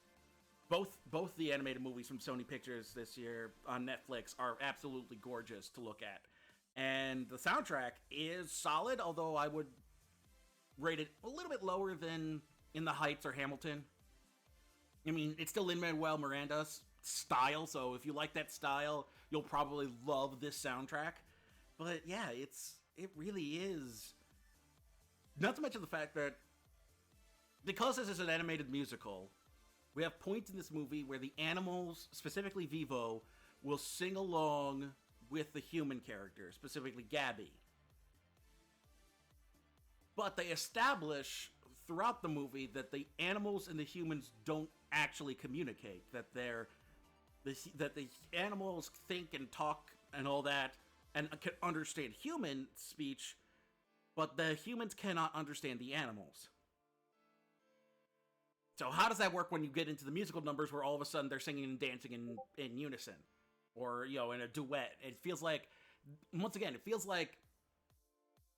Both the animated movies from Sony Pictures this year on Netflix are absolutely gorgeous to look at. And the soundtrack is solid, although I would rate it a little bit lower than In the Heights or Hamilton. I mean, it's still Lin-Manuel Miranda's style, so if you like that style, you'll probably love this soundtrack. But yeah, it really is. Not to mention the fact that because this is an animated musical, we have points in this movie where the animals, specifically Vevo, will sing along with the human characters, specifically Gabby. But they establish throughout the movie that the animals and the humans don't actually communicate. That the animals think and talk and all that, and can understand human speech, but the humans cannot understand the animals. So how does that work when you get into the musical numbers where all of a sudden they're singing and dancing in unison, or in a duet? It feels like, once again,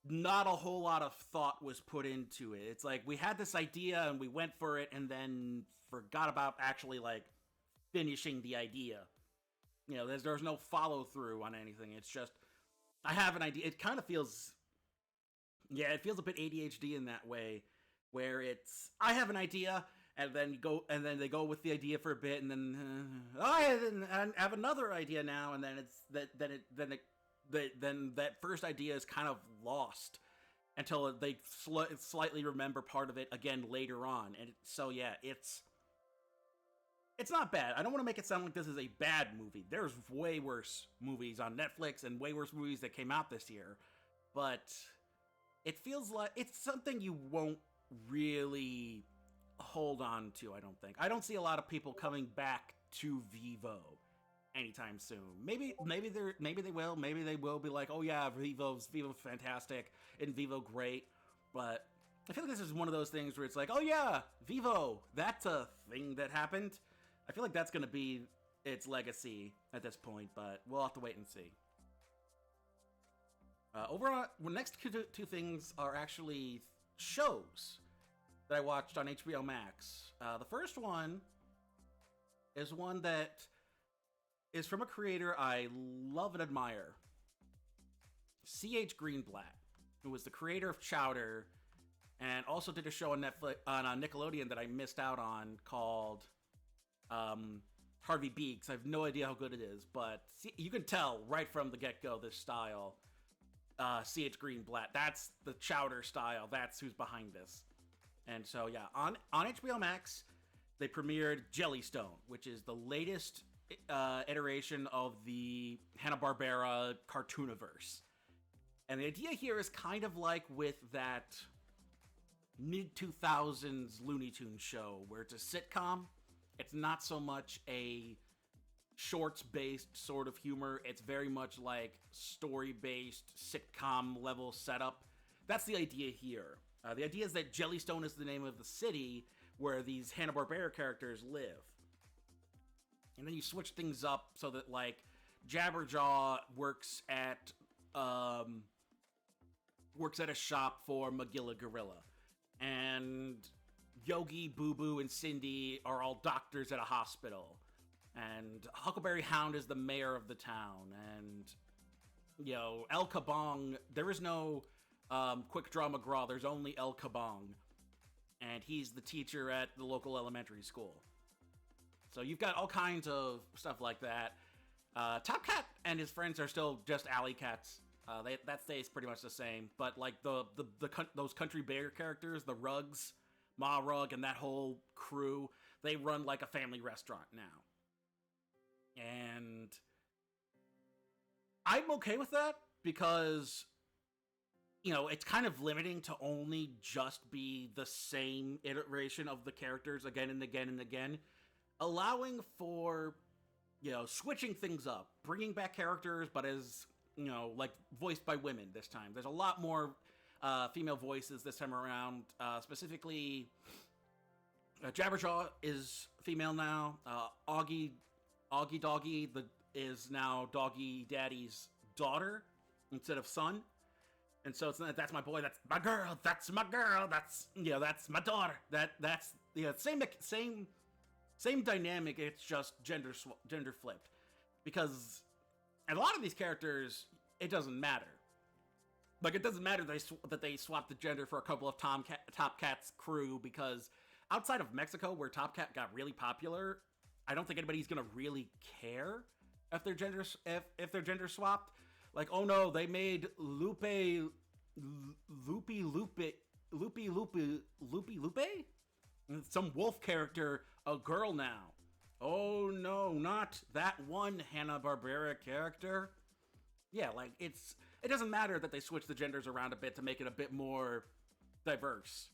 not a whole lot of thought was put into it. It's like we had this idea and we went for it and then forgot about actually like finishing the idea. There's no follow through on anything. It's just, I have an idea. It kind of feels, it feels a bit ADHD in that way, where it's, I have an idea, and then they go with the idea for a bit, and then I have another idea now, and then then that first idea is kind of lost until they slightly remember part of it again later on. And so yeah, it's not bad. I don't want to make it sound like this is a bad movie. There's way worse movies on Netflix and way worse movies that came out this year, but it feels like it's something you won't really hold on to. I don't see a lot of people coming back to Vivo anytime soon. Maybe they will. Maybe they will be like, oh yeah, Vivo's fantastic and Vivo great. But I feel like this is one of those things where it's like, oh yeah, Vivo, that's a thing that happened. I feel like that's gonna be its legacy at this point, but we'll have to wait and see. Overall, the next two things are actually shows that I watched on HBO Max. The first one is one that is from a creator I love and admire, C.H. Greenblatt, who was the creator of Chowder, and also did a show on Netflix on Nickelodeon that I missed out on called Harvey Beaks. I have no idea how good it is, but you can tell right from the get-go this style. C.H. Greenblatt, that's the Chowder style. That's who's behind this. And so yeah, on HBO Max, they premiered Jellystone, which is the latest iteration of the Hanna Barbera cartooniverse. And the idea here is kind of like with that mid-2000s Looney Tunes show, where it's a sitcom. It's not so much a shorts-based sort of humor. It's very much like story-based sitcom level setup. That's the idea here. The idea is that Jellystone is the name of the city where these Hanna Barbera characters live. And then you switch things up so that, like, Jabberjaw works at a shop for Magilla Gorilla, and Yogi, Boo Boo, and Cindy are all doctors at a hospital, and Huckleberry Hound is the mayor of the town, and El Kabong, there is no Quick Draw McGraw, there's only El Kabong, and he's the teacher at the local elementary school. So you've got all kinds of stuff like that. Top Cat and his friends are still just alley cats. That stays pretty much the same. But like those country bear characters, the Rugs, Ma Rug, and that whole crew, they run like a family restaurant now. And I'm okay with that because, it's kind of limiting to only just be the same iteration of the characters again and again and again. Allowing for, switching things up, bringing back characters, but as, like voiced by women this time. There's a lot more female voices this time around. Specifically, Jabberjaw is female now. Augie Doggy is now Doggy Daddy's daughter instead of son. And so it's not, that's my boy, that's my girl, that's my girl, that's my daughter. That's same dynamic, it's just gender flipped. Because a lot of these characters, it doesn't matter. Like, it doesn't matter that they swapped the gender for a couple of Top Cat's crew, because outside of Mexico, where Top Cat got really popular, I don't think anybody's gonna really care if their gender swapped. Like, oh no, they made Loopy? Some wolf character a girl now. Oh no, not that one Hanna-Barbera character. Yeah, like, it doesn't matter that they switch the genders around a bit to make it a bit more diverse.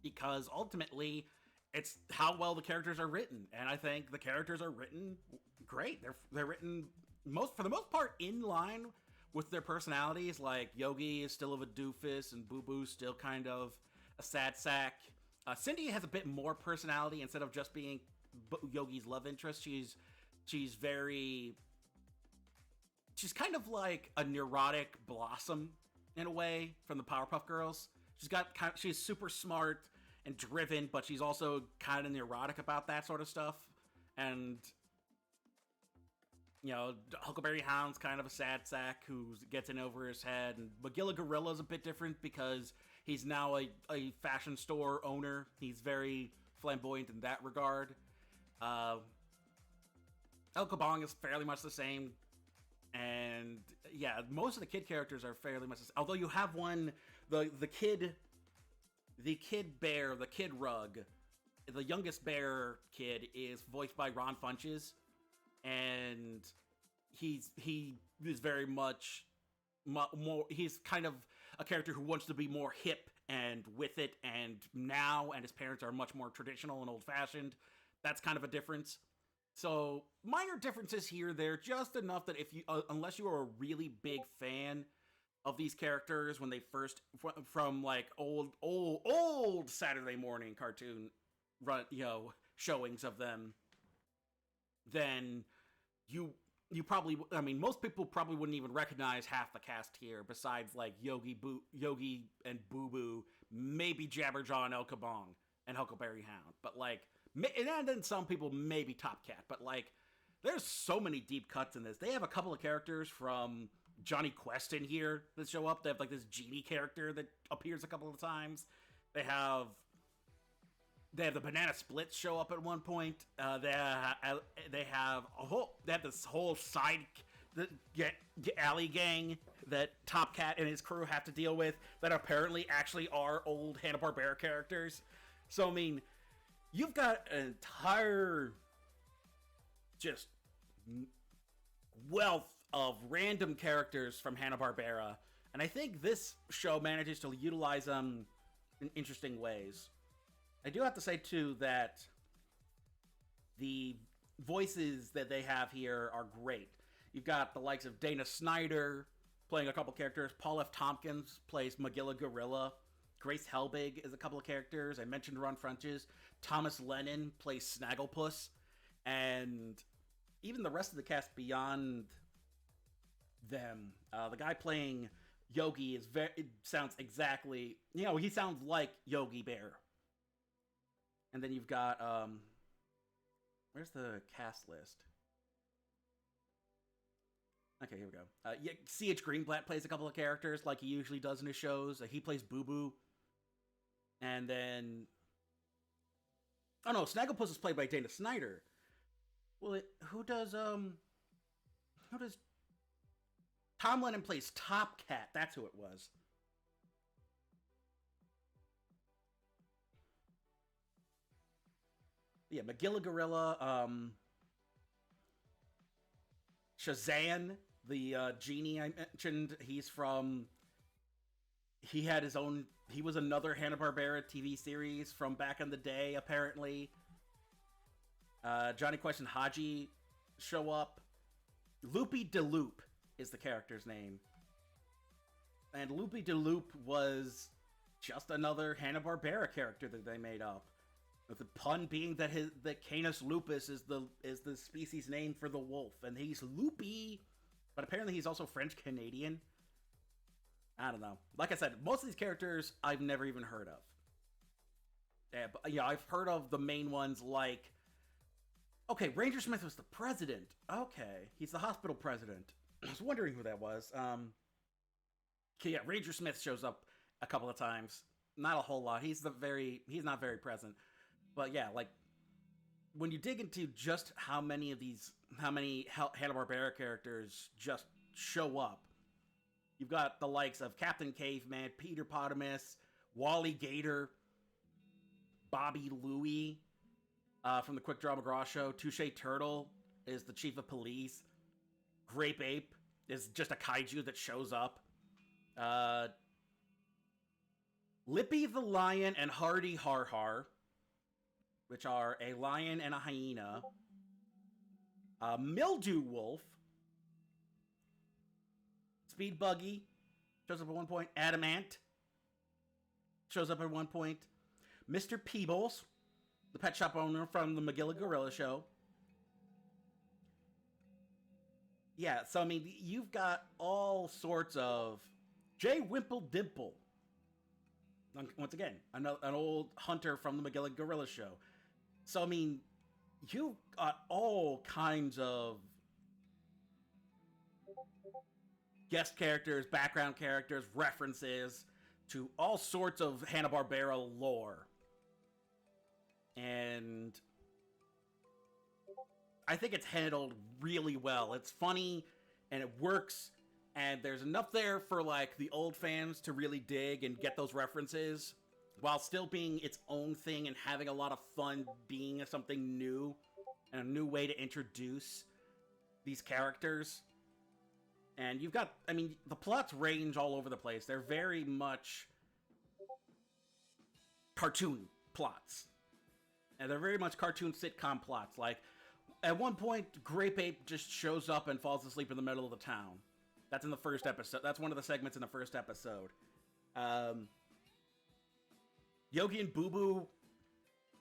Because ultimately, it's how well the characters are written. And I think the characters are written great. They're written, for the most part, in line with their personalities. Like, Yogi is still of a doofus, and Boo Boo's still kind of a sad sack. Cindy has a bit more personality instead of just being Yogi's love interest. She's very. She's kind of like a neurotic Blossom in a way from the Powerpuff Girls. She's super smart and driven, but she's also kind of neurotic about that sort of stuff. And Huckleberry Hound's kind of a sad sack who gets in over his head, and Magilla Gorilla's a bit different because he's now a fashion store owner. He's very flamboyant in that regard. El Kabong is fairly much the same. And yeah, most of the kid characters are fairly much the same. Although you have one, the kid bear, the kid rug, the youngest bear kid is voiced by Ron Funches. And he is very much more. He's kind of a character who wants to be more hip and with it, and now, and his parents are much more traditional and old-fashioned. That's kind of a difference. So minor differences here, there, just enough that if you, unless you are a really big fan of these characters when they first from like old Saturday morning cartoon run, showings of them, then you probably, I mean, most people probably wouldn't even recognize half the cast here, besides like Yogi and Boo Boo, maybe Jabberjaw and El Kabong and Huckleberry Hound, but like, and then some people maybe Top Cat, but like, there's so many deep cuts in this. They have a couple of characters from Johnny Quest in here that show up. They have like this genie character that appears a couple of times. They have the Banana Splits show up at one point. They have this whole side alley gang that Top Cat and his crew have to deal with that apparently actually are old Hanna-Barbera characters. So I mean, you've got an entire just wealth of random characters from Hanna-Barbera, and I think this show manages to utilize them in interesting ways. I do have to say, too, that the voices that they have here are great. You've got the likes of Dana Snyder playing a couple characters. Paul F. Tompkins plays Magilla Gorilla. Grace Helbig is a couple of characters. I mentioned Ron Funches. Thomas Lennon plays Snagglepuss. And even the rest of the cast beyond them. The guy playing Yogi sounds exactly... he sounds like Yogi Bear. And then you've got, where's the cast list? Okay, here we go. C.H. Greenblatt plays a couple of characters like he usually does in his shows. He plays Boo Boo. And then... Oh no, Snagglepuss is played by Dana Snyder. Well, who does Tom Lennon plays Top Cat. That's who it was. Yeah, Magilla Gorilla, Shazam, the genie I mentioned, he was another Hanna-Barbera TV series from back in the day, apparently. Johnny Quest and Haji show up. Loopy de Loop is the character's name. And Loopy de Loop was just another Hanna-Barbera character that they made up. With the pun being that Canis lupus is the species name for the wolf, and he's loopy, but apparently he's also French Canadian. I don't know. Like I said, most of these characters I've never even heard of. Yeah, but I've heard of the main ones like, okay, Ranger Smith was the president. Okay, he's the hospital president. I was wondering who that was. Okay, yeah, Ranger Smith shows up a couple of times. Not a whole lot. He's not very present. But yeah, like, when you dig into just how many Hanna-Barbera characters just show up, you've got the likes of Captain Caveman, Peter Potamus, Wally Gator, Bobby Louie from the Quick Draw McGraw Show, Touche Turtle is the chief of police, Grape Ape is just a kaiju that shows up, Lippy the Lion and Hardy Har Har, which are a lion and a hyena. Mildew Wolf. Speed Buggy shows up at one point. Adamant shows up at one point. Mr. Peebles, the pet shop owner from the McGilla Gorilla Show. Yeah, so I mean, you've got all sorts of Jay Wimple Dimple. Once again, an old hunter from the McGilla Gorilla Show. So I mean, you've got all kinds of guest characters, background characters, references to all sorts of Hanna Barbera lore, and I think it's handled really well. It's funny and it works, and there's enough there for like the old fans to really dig and get those references while still being its own thing and having a lot of fun being something new and a new way to introduce these characters. And you've got, I mean, the plots range all over the place. They're very much cartoon plots. And they're very much cartoon sitcom plots. Like, at one point, Grape Ape just shows up and falls asleep in the middle of the town. That's in the first episode. That's one of the segments in the first episode. Yogi and Boo Boo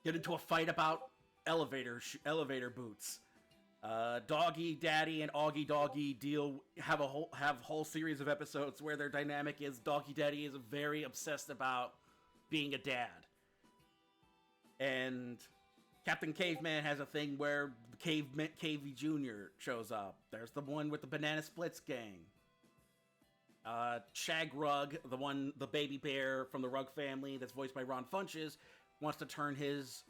get into a fight about elevator boots. Doggy Daddy and Augie Doggy have a whole series of episodes where their dynamic is Doggy Daddy is very obsessed about being a dad. And Captain Caveman has a thing where Cavey Jr. shows up. There's the one with the Banana Splits gang. Shag Rug, the baby bear from the Rug family that's voiced by Ron Funches, wants to turn his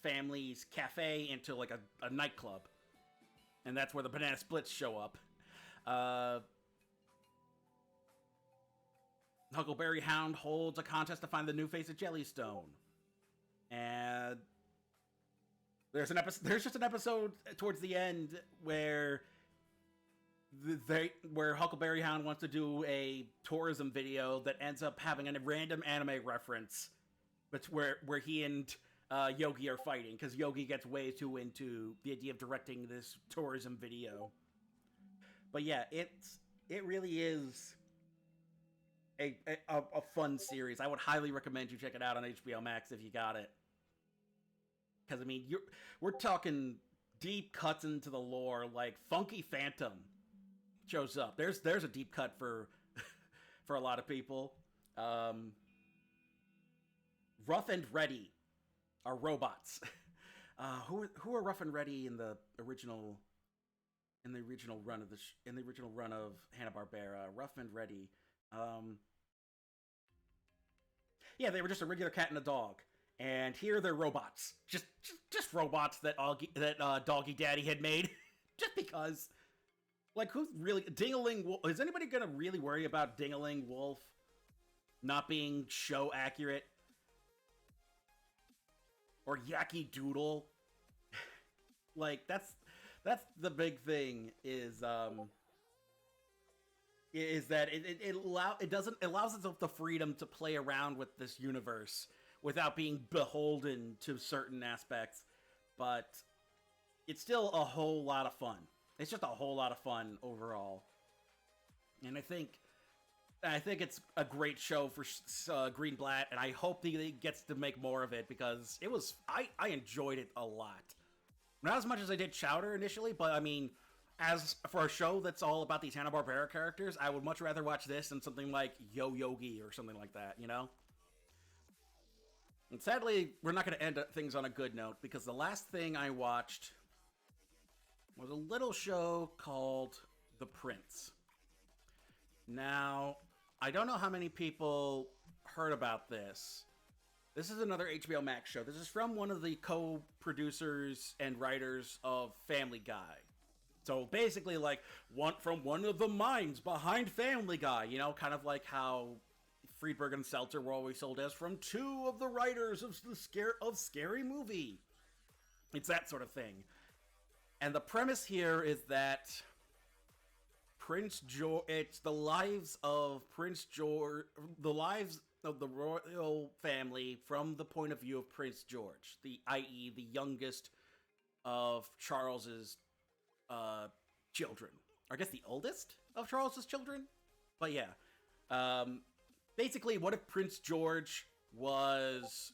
family's cafe into like a nightclub, and that's where the Banana Splits show up. Huckleberry Hound holds a contest to find the new face of Jellystone, and there's just an episode towards the end where Huckleberry Hound wants to do a tourism video that ends up having a random anime reference. But where he and Yogi are fighting, because Yogi gets way too into the idea of directing this tourism video. But yeah, it really is a fun series. I would highly recommend you check it out on HBO Max if you got it. Because I mean, we're talking deep cuts into the lore, like Funky Phantom shows up. There's a deep cut for for a lot of people. Rough and Ready are robots. Who are Rough and Ready in the original run of Hanna-Barbera? Rough and Ready. Yeah, they were just a regular cat and a dog, and here they're robots. Just robots that Doggy Daddy had made, just because. Like, who's really Ding-a-ling Wolf? Is anybody gonna really worry about Ding-a-ling Wolf not being show accurate? Or Yaki Doodle? Like, that's the big thing is that it allows itself the freedom to play around with this universe without being beholden to certain aspects, but it's still a whole lot of fun. It's just a whole lot of fun overall, and I think it's a great show for Greenblatt, and I hope he gets to make more of it, because I enjoyed it a lot. Not as much as I did Chowder initially, but I mean, as for a show that's all about these Hanna-Barbera characters, I would much rather watch this than something like Yo Yogi or something like that, you know? And sadly, we're not going to end things on a good note, because the last thing I watched was a little show called The Prince. Now, I don't know how many people heard about this. This is another HBO Max show. This is from one of the co-producers and writers of Family Guy. So basically, like, one of the minds behind Family Guy. You know, kind of like how Friedberg and Seltzer were always sold as from two of the writers of Scary Movie. It's that sort of thing. And the premise here is that it's the lives of Prince George, the lives of the royal family from the point of view of Prince George, i.e. the youngest of Charles's children. Or I guess the oldest of Charles's children? But yeah. basically, what if Prince George was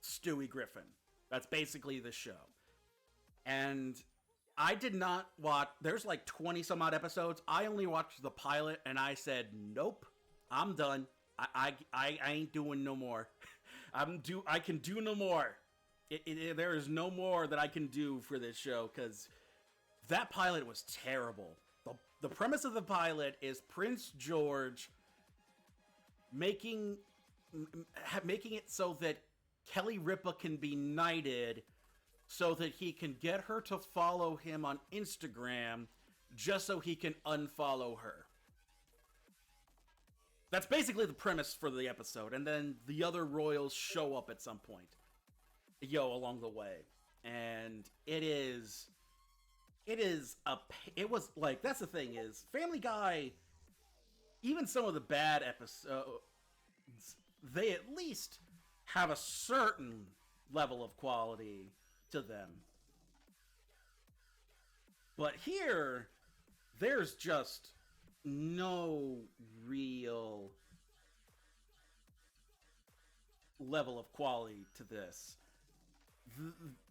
Stewie Griffin? That's basically the show. And I did not watch, there's like 20 some odd episodes. I only watched the pilot and I said, nope, I'm done. I ain't doing no more. I can do no more. There is no more that I can do for this show, because that pilot was terrible. The premise of the pilot is Prince George making it so that Kelly Ripa can be knighted so that he can get her to follow him on Instagram just so he can unfollow her. That's basically the premise for the episode, and then the other royals show up at some point, along the way. And that's the thing is, Family Guy, even some of the bad episodes, they at least have a certain level of quality to them. But here, there's just no real level of quality to this.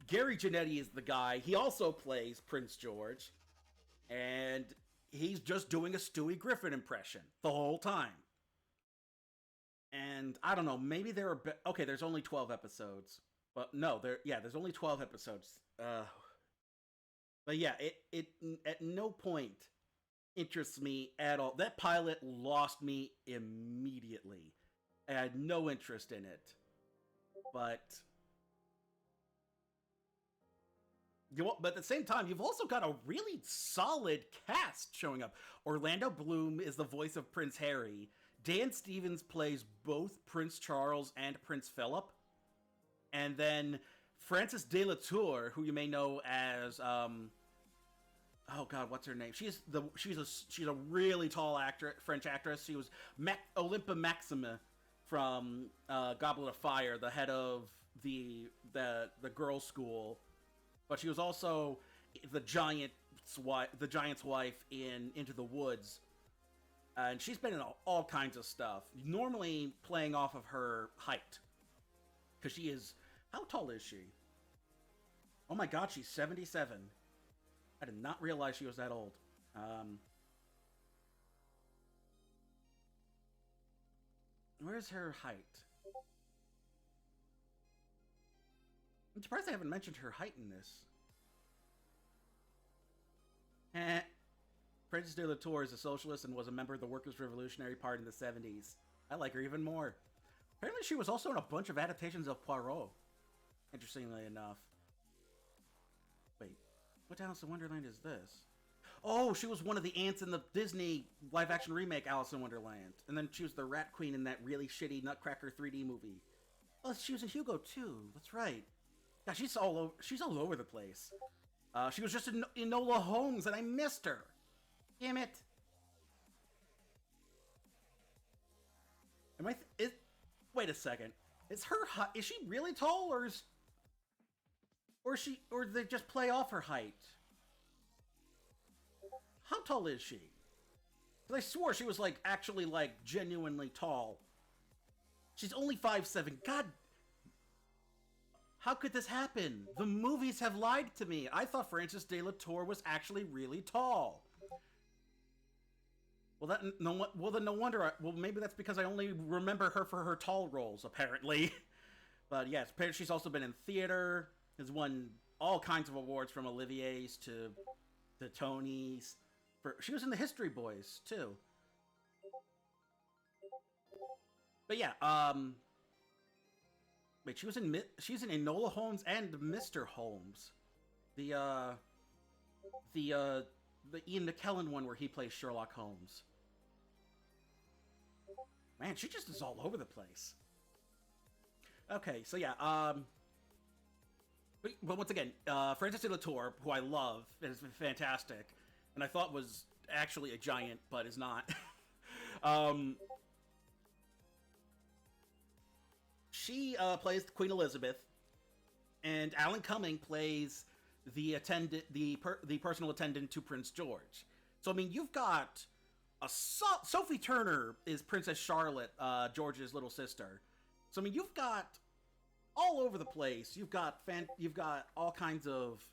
Gary Janetti is the guy. He also plays Prince George, and he's just doing a Stewie Griffin impression the whole time. And I don't know, maybe there are okay, there's only 12 episodes. But no, there's only 12 episodes. But yeah, it at no point interests me at all. That pilot lost me immediately. I had no interest in it. But at the same time, you've also got a really solid cast showing up. Orlando Bloom is the voice of Prince Harry. Dan Stevens plays both Prince Charles and Prince Philip. And then Frances de la Tour, who you may know as oh god, what's her name? She's a really tall French actress. She was Olympa Maxima from Goblet of Fire, the head of the girls' school. But she was also the giant's wife in Into the Woods. And she's been in all kinds of stuff, normally playing off of her height. Because she is... How tall is she? Oh my god, she's 77. I did not realize she was that old. Where's her height? I'm surprised I haven't mentioned her height in this. Princess de la Tour is a socialist and was a member of the Workers' Revolutionary Party in the 70s. I like her even more. Apparently she was also in a bunch of adaptations of Poirot. Interestingly enough. Wait, what Alice in Wonderland is this? Oh, she was one of the ants in the Disney live-action remake Alice in Wonderland. And then she was the Rat Queen in that really shitty Nutcracker 3D movie. Oh, she was in Hugo too. That's right. Yeah, she's all over the place. She was just in Enola Holmes, and I missed her. Damn it. Wait a second. Is she really tall, or did they just play off her height? How tall is she? Because I swore she was actually genuinely tall. She's only 5'7". God, how could this happen? The movies have lied to me. I thought Frances de la Tour was actually really tall. Well, then no wonder. Maybe that's because I only remember her for her tall roles, apparently. But yes, apparently she's also been in theater. Has won all kinds of awards, from Olivier's to the Tonys. She was in the History Boys too. But yeah, wait, she's in Enola Holmes and Mr. Holmes, the Ian McKellen one where he plays Sherlock Holmes. Man, she just is all over the place. Okay, so yeah, but once again, Frances de la Tour, who I love, and has been fantastic, and I thought was actually a giant, but is not. She plays Queen Elizabeth, and Alan Cumming plays the personal attendant to Prince George. So I mean, you've got Sophie Turner is Princess Charlotte, George's little sister. So I mean, you've got all over the place. You've got all kinds of.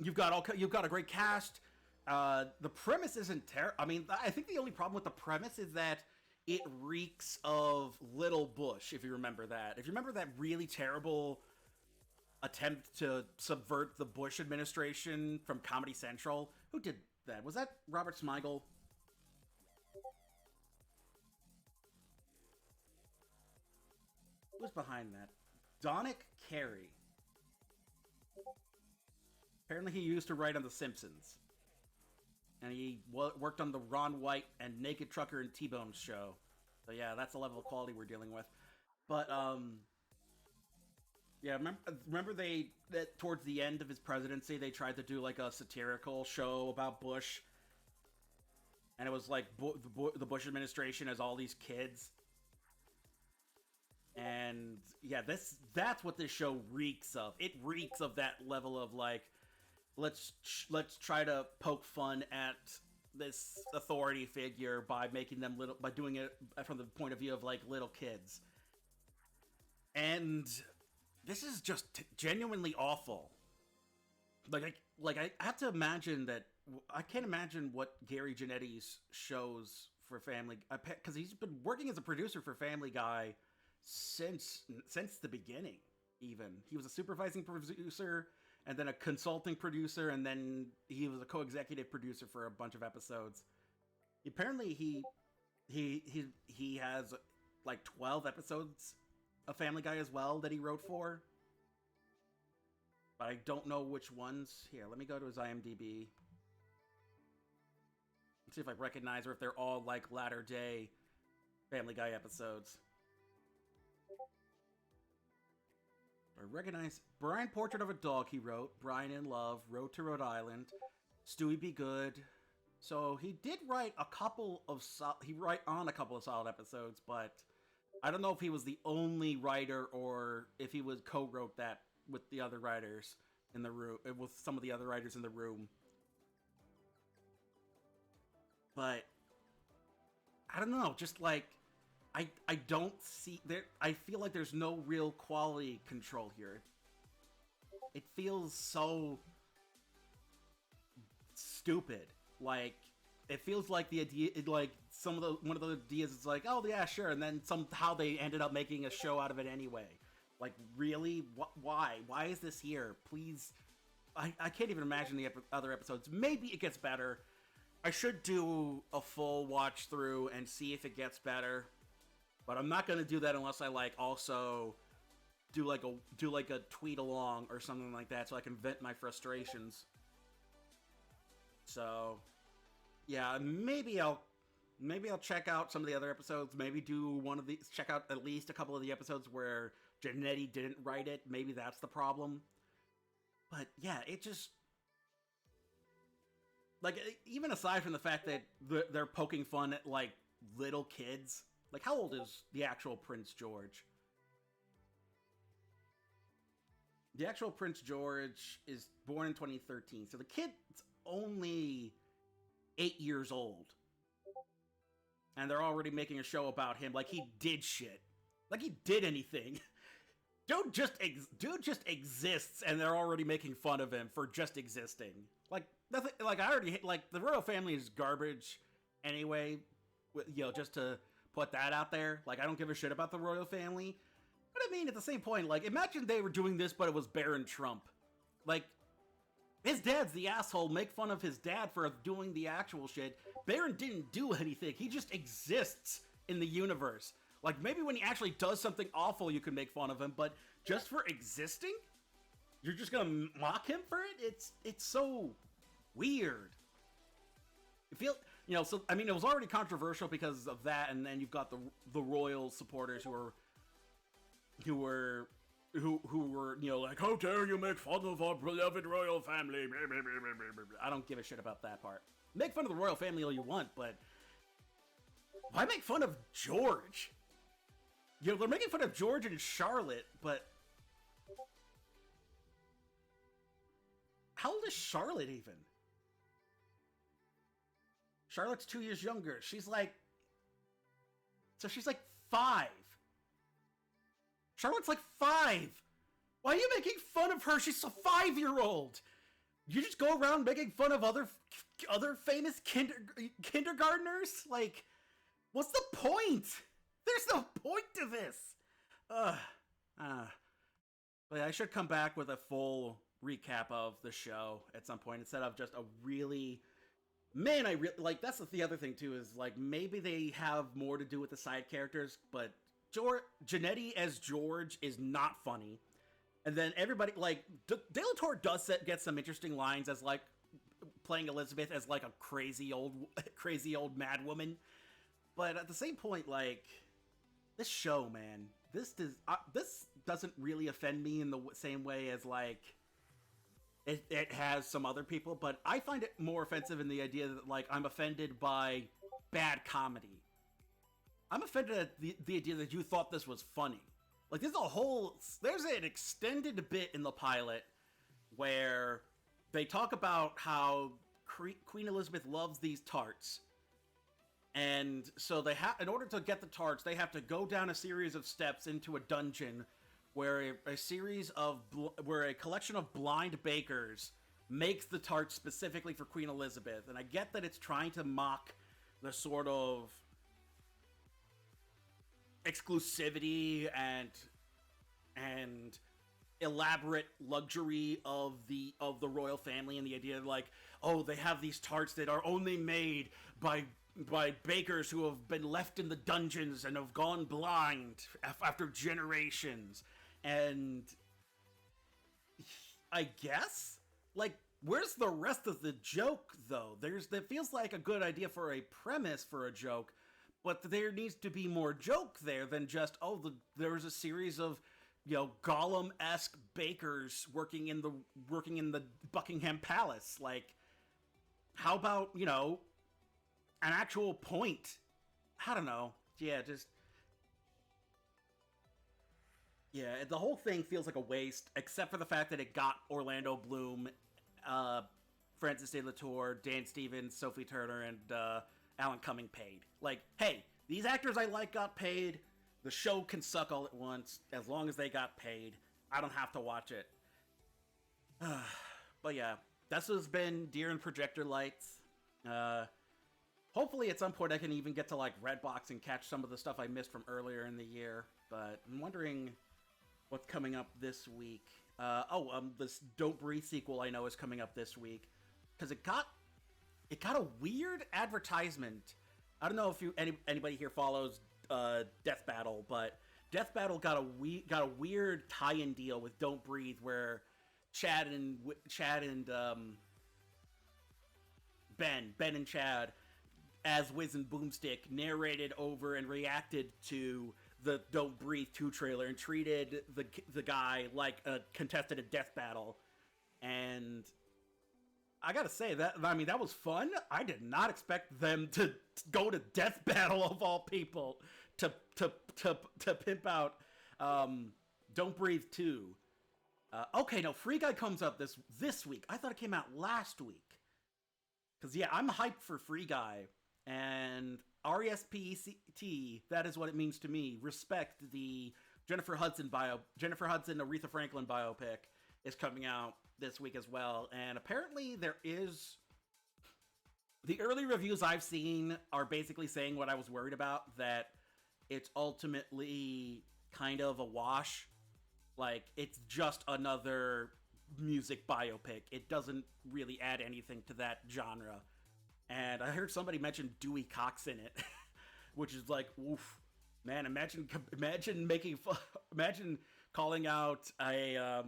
You've got a great cast. The premise isn't terrible. I mean, I think the only problem with the premise is that it reeks of Little Bush. If you remember that, that really terrible attempt to subvert the Bush administration from Comedy Central. Who did that? Was that Robert Smigel? Who's behind that? Donick Cary. Apparently he used to write on The Simpsons. And he worked on the Ron White and Naked Trucker and T-Bone show. So yeah, that's the level of quality we're dealing with. But, yeah, remember that towards the end of his presidency, they tried to do, like, a satirical show about Bush? And it was, like, the Bush administration as all these kids. And, yeah, that's what this show reeks of. It reeks of that level of, like, let's try to poke fun at this authority figure by making them by doing it from the point of view of, like, little kids. And this is just genuinely awful. Like I have to imagine that. I can't imagine what Gary Janetti's shows for Family, because he's been working as a producer for Family Guy since the beginning. Even he was a supervising producer, and then a consulting producer, and then he was a co-executive producer for a bunch of episodes. Apparently, he has like 12 episodes of Family Guy as well that he wrote for. But I don't know which ones. Here, let me go to his IMDb. Let's see if I recognize or if they're all like latter day Family Guy episodes. I recognize Brian Portrait of a Dog he wrote, Brian in Love, Road to Rhode Island, Stewie Be Good. So he did write a couple of solid episodes, but I don't know if he was the only writer or if he was co-wrote that with the other writers in the room, with some of the other writers in the room. But I don't know, just like I don't see there. I feel like there's no real quality control here. It feels so stupid. Like it feels like the idea, like one of the ideas is like, oh yeah, sure, and then somehow they ended up making a show out of it anyway. Like really, why? Why is this here? Please, I can't even imagine the other episodes. Maybe it gets better. I should do a full watch through and see if it gets better. But I'm not gonna do that unless I like also do like a tweet along or something like that, so I can vent my frustrations. So, yeah, maybe I'll check out some of the other episodes. Maybe do one of these. Check out at least a couple of the episodes where Janetti didn't write it. Maybe that's the problem. But yeah, it just like even aside from the fact that they're poking fun at like little kids. Like, how old is the actual Prince George? The actual Prince George is born in 2013. So the kid's only 8 years old. And they're already making a show about him like he did shit. Like he did anything. Dude just exists and they're already making fun of him for just existing. Like, nothing, like I already, like the royal family is garbage anyway. You know, just to put that out there. Like, I don't give a shit about the royal family. But I mean, at the same point, like, imagine they were doing this, but it was Baron Trump. Like, his dad's the asshole. Make fun of his dad for doing the actual shit. Baron didn't do anything. He just exists in the universe. Like, maybe when he actually does something awful, you can make fun of him. But just for existing? You're just gonna mock him for it? It's so weird. It feels... You know, so I mean, it was already controversial because of that, and then you've got the royal supporters who were, you know, like, how dare you make fun of our beloved royal family? I don't give a shit about that part. Make fun of the royal family all you want, but why make fun of George? You know, they're making fun of George and Charlotte, but how old is Charlotte even? Charlotte's 2 years younger. She's like 5. Charlotte's like 5. Why are you making fun of her? She's a 5-year-old. You just go around making fun of other famous kindergartners? Like, what's the point? There's no point to this. But I should come back with a full recap of the show at some point instead of just a really... Man, I really... Like, that's the other thing, too, is, like, maybe they have more to do with the side characters, but Janetti as George is not funny. And then everybody, like, De La Torre does get some interesting lines as, like, playing Elizabeth as, like, a crazy old mad woman. But at the same point, like, this show, man, this doesn't really offend me in the same way as, like, it has some other people. But I find it more offensive in the idea that, like, I'm offended by bad comedy. I'm offended at the idea that you thought this was funny. Like, there's an extended bit in the pilot where they talk about how Queen Elizabeth loves these tarts. And so in order to get the tarts, they have to go down a series of steps into a dungeon where where a collection of blind bakers makes the tarts specifically for Queen Elizabeth. And I get that it's trying to mock the sort of exclusivity and elaborate luxury of the royal family, and the idea of, like, oh, they have these tarts that are only made by bakers who have been left in the dungeons and have gone blind after generations. And I guess, like, where's the rest of the joke, though? That feels like a good idea for a premise for a joke, but there needs to be more joke there than just, there's a series of, Gollum-esque bakers working in the Buckingham Palace. Like, how about, an actual point? I don't know. Yeah, the whole thing feels like a waste, except for the fact that it got Orlando Bloom, Francis De La Tour, Dan Stevens, Sophie Turner, and Alan Cumming paid. Like, hey, these actors I like got paid. The show can suck all at once as long as they got paid. I don't have to watch it. But yeah, this has been Deer and Projector Lights. Hopefully at some point I can even get to, like, Redbox and catch some of the stuff I missed from earlier in the year. But I'm wondering what's coming up this week. This Don't Breathe sequel I know is coming up this week. Because it got a weird advertisement. I don't know if anybody here follows Death Battle, but Death Battle got a weird tie-in deal with Don't Breathe, where Chad and Ben and Chad, as Wiz and Boomstick, narrated over and reacted to the Don't Breathe 2 trailer and treated the guy like a contestant at Death Battle. And I gotta say, that was fun. I did not expect them to go to Death Battle, of all people, to pimp out Don't Breathe 2. Okay, no, Free Guy comes up this week. I thought it came out last week. Because, yeah, I'm hyped for Free Guy. And RESPECT, that is what it means to me. Respect, the Jennifer Hudson, Aretha Franklin biopic is coming out this week as well. And apparently the early reviews I've seen are basically saying what I was worried about, that it's ultimately kind of a wash. Like, it's just another music biopic. It doesn't really add anything to that genre. And I heard somebody mention Dewey Cox in it, which is like, oof, man, imagine calling out a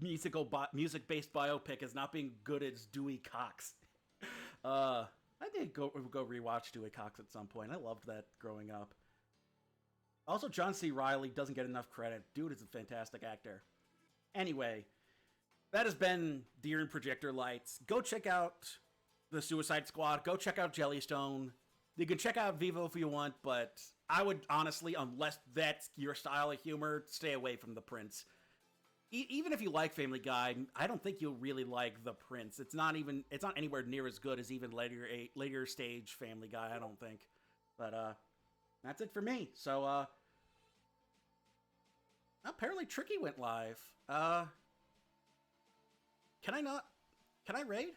music-based biopic as not being good as Dewey Cox. I think go rewatch Dewey Cox at some point. I loved that growing up. Also, John C. Reilly doesn't get enough credit. Dude is a fantastic actor. Anyway, that has been Deer and Projector Lights. Go check out the Suicide Squad. Go check out Jellystone. You can check out Vevo if you want, but I would honestly, unless that's your style of humor, stay away from the Prince. even if you like Family Guy, I don't think you'll really like The Prince. It's not anywhere near as good as even later stage Family Guy, I don't think. But that's it for me. So apparently Tricky went live. Can I not? Can I raid?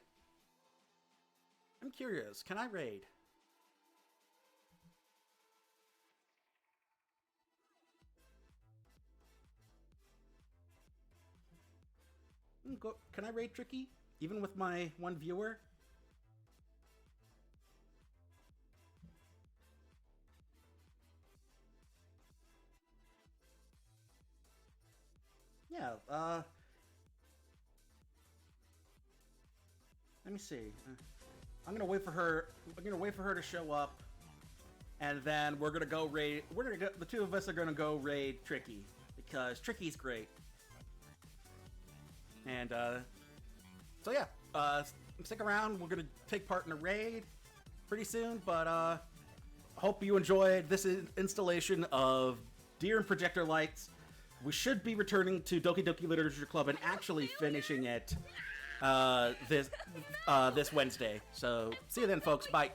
I'm curious. Can I raid? Can I raid Tricky? Even with my one viewer? Yeah, let me see. I'm gonna wait for her. I'm gonna wait for her to show up, and then we're gonna go raid. The two of us are gonna go raid Tricky because Tricky's great. And so yeah, stick around. We're gonna take part in a raid pretty soon. But hope you enjoyed this installation of Deer and Projector Lights. We should be returning to Doki Doki Literature Club and actually finishing it this Wednesday. So see you then, folks. Bye.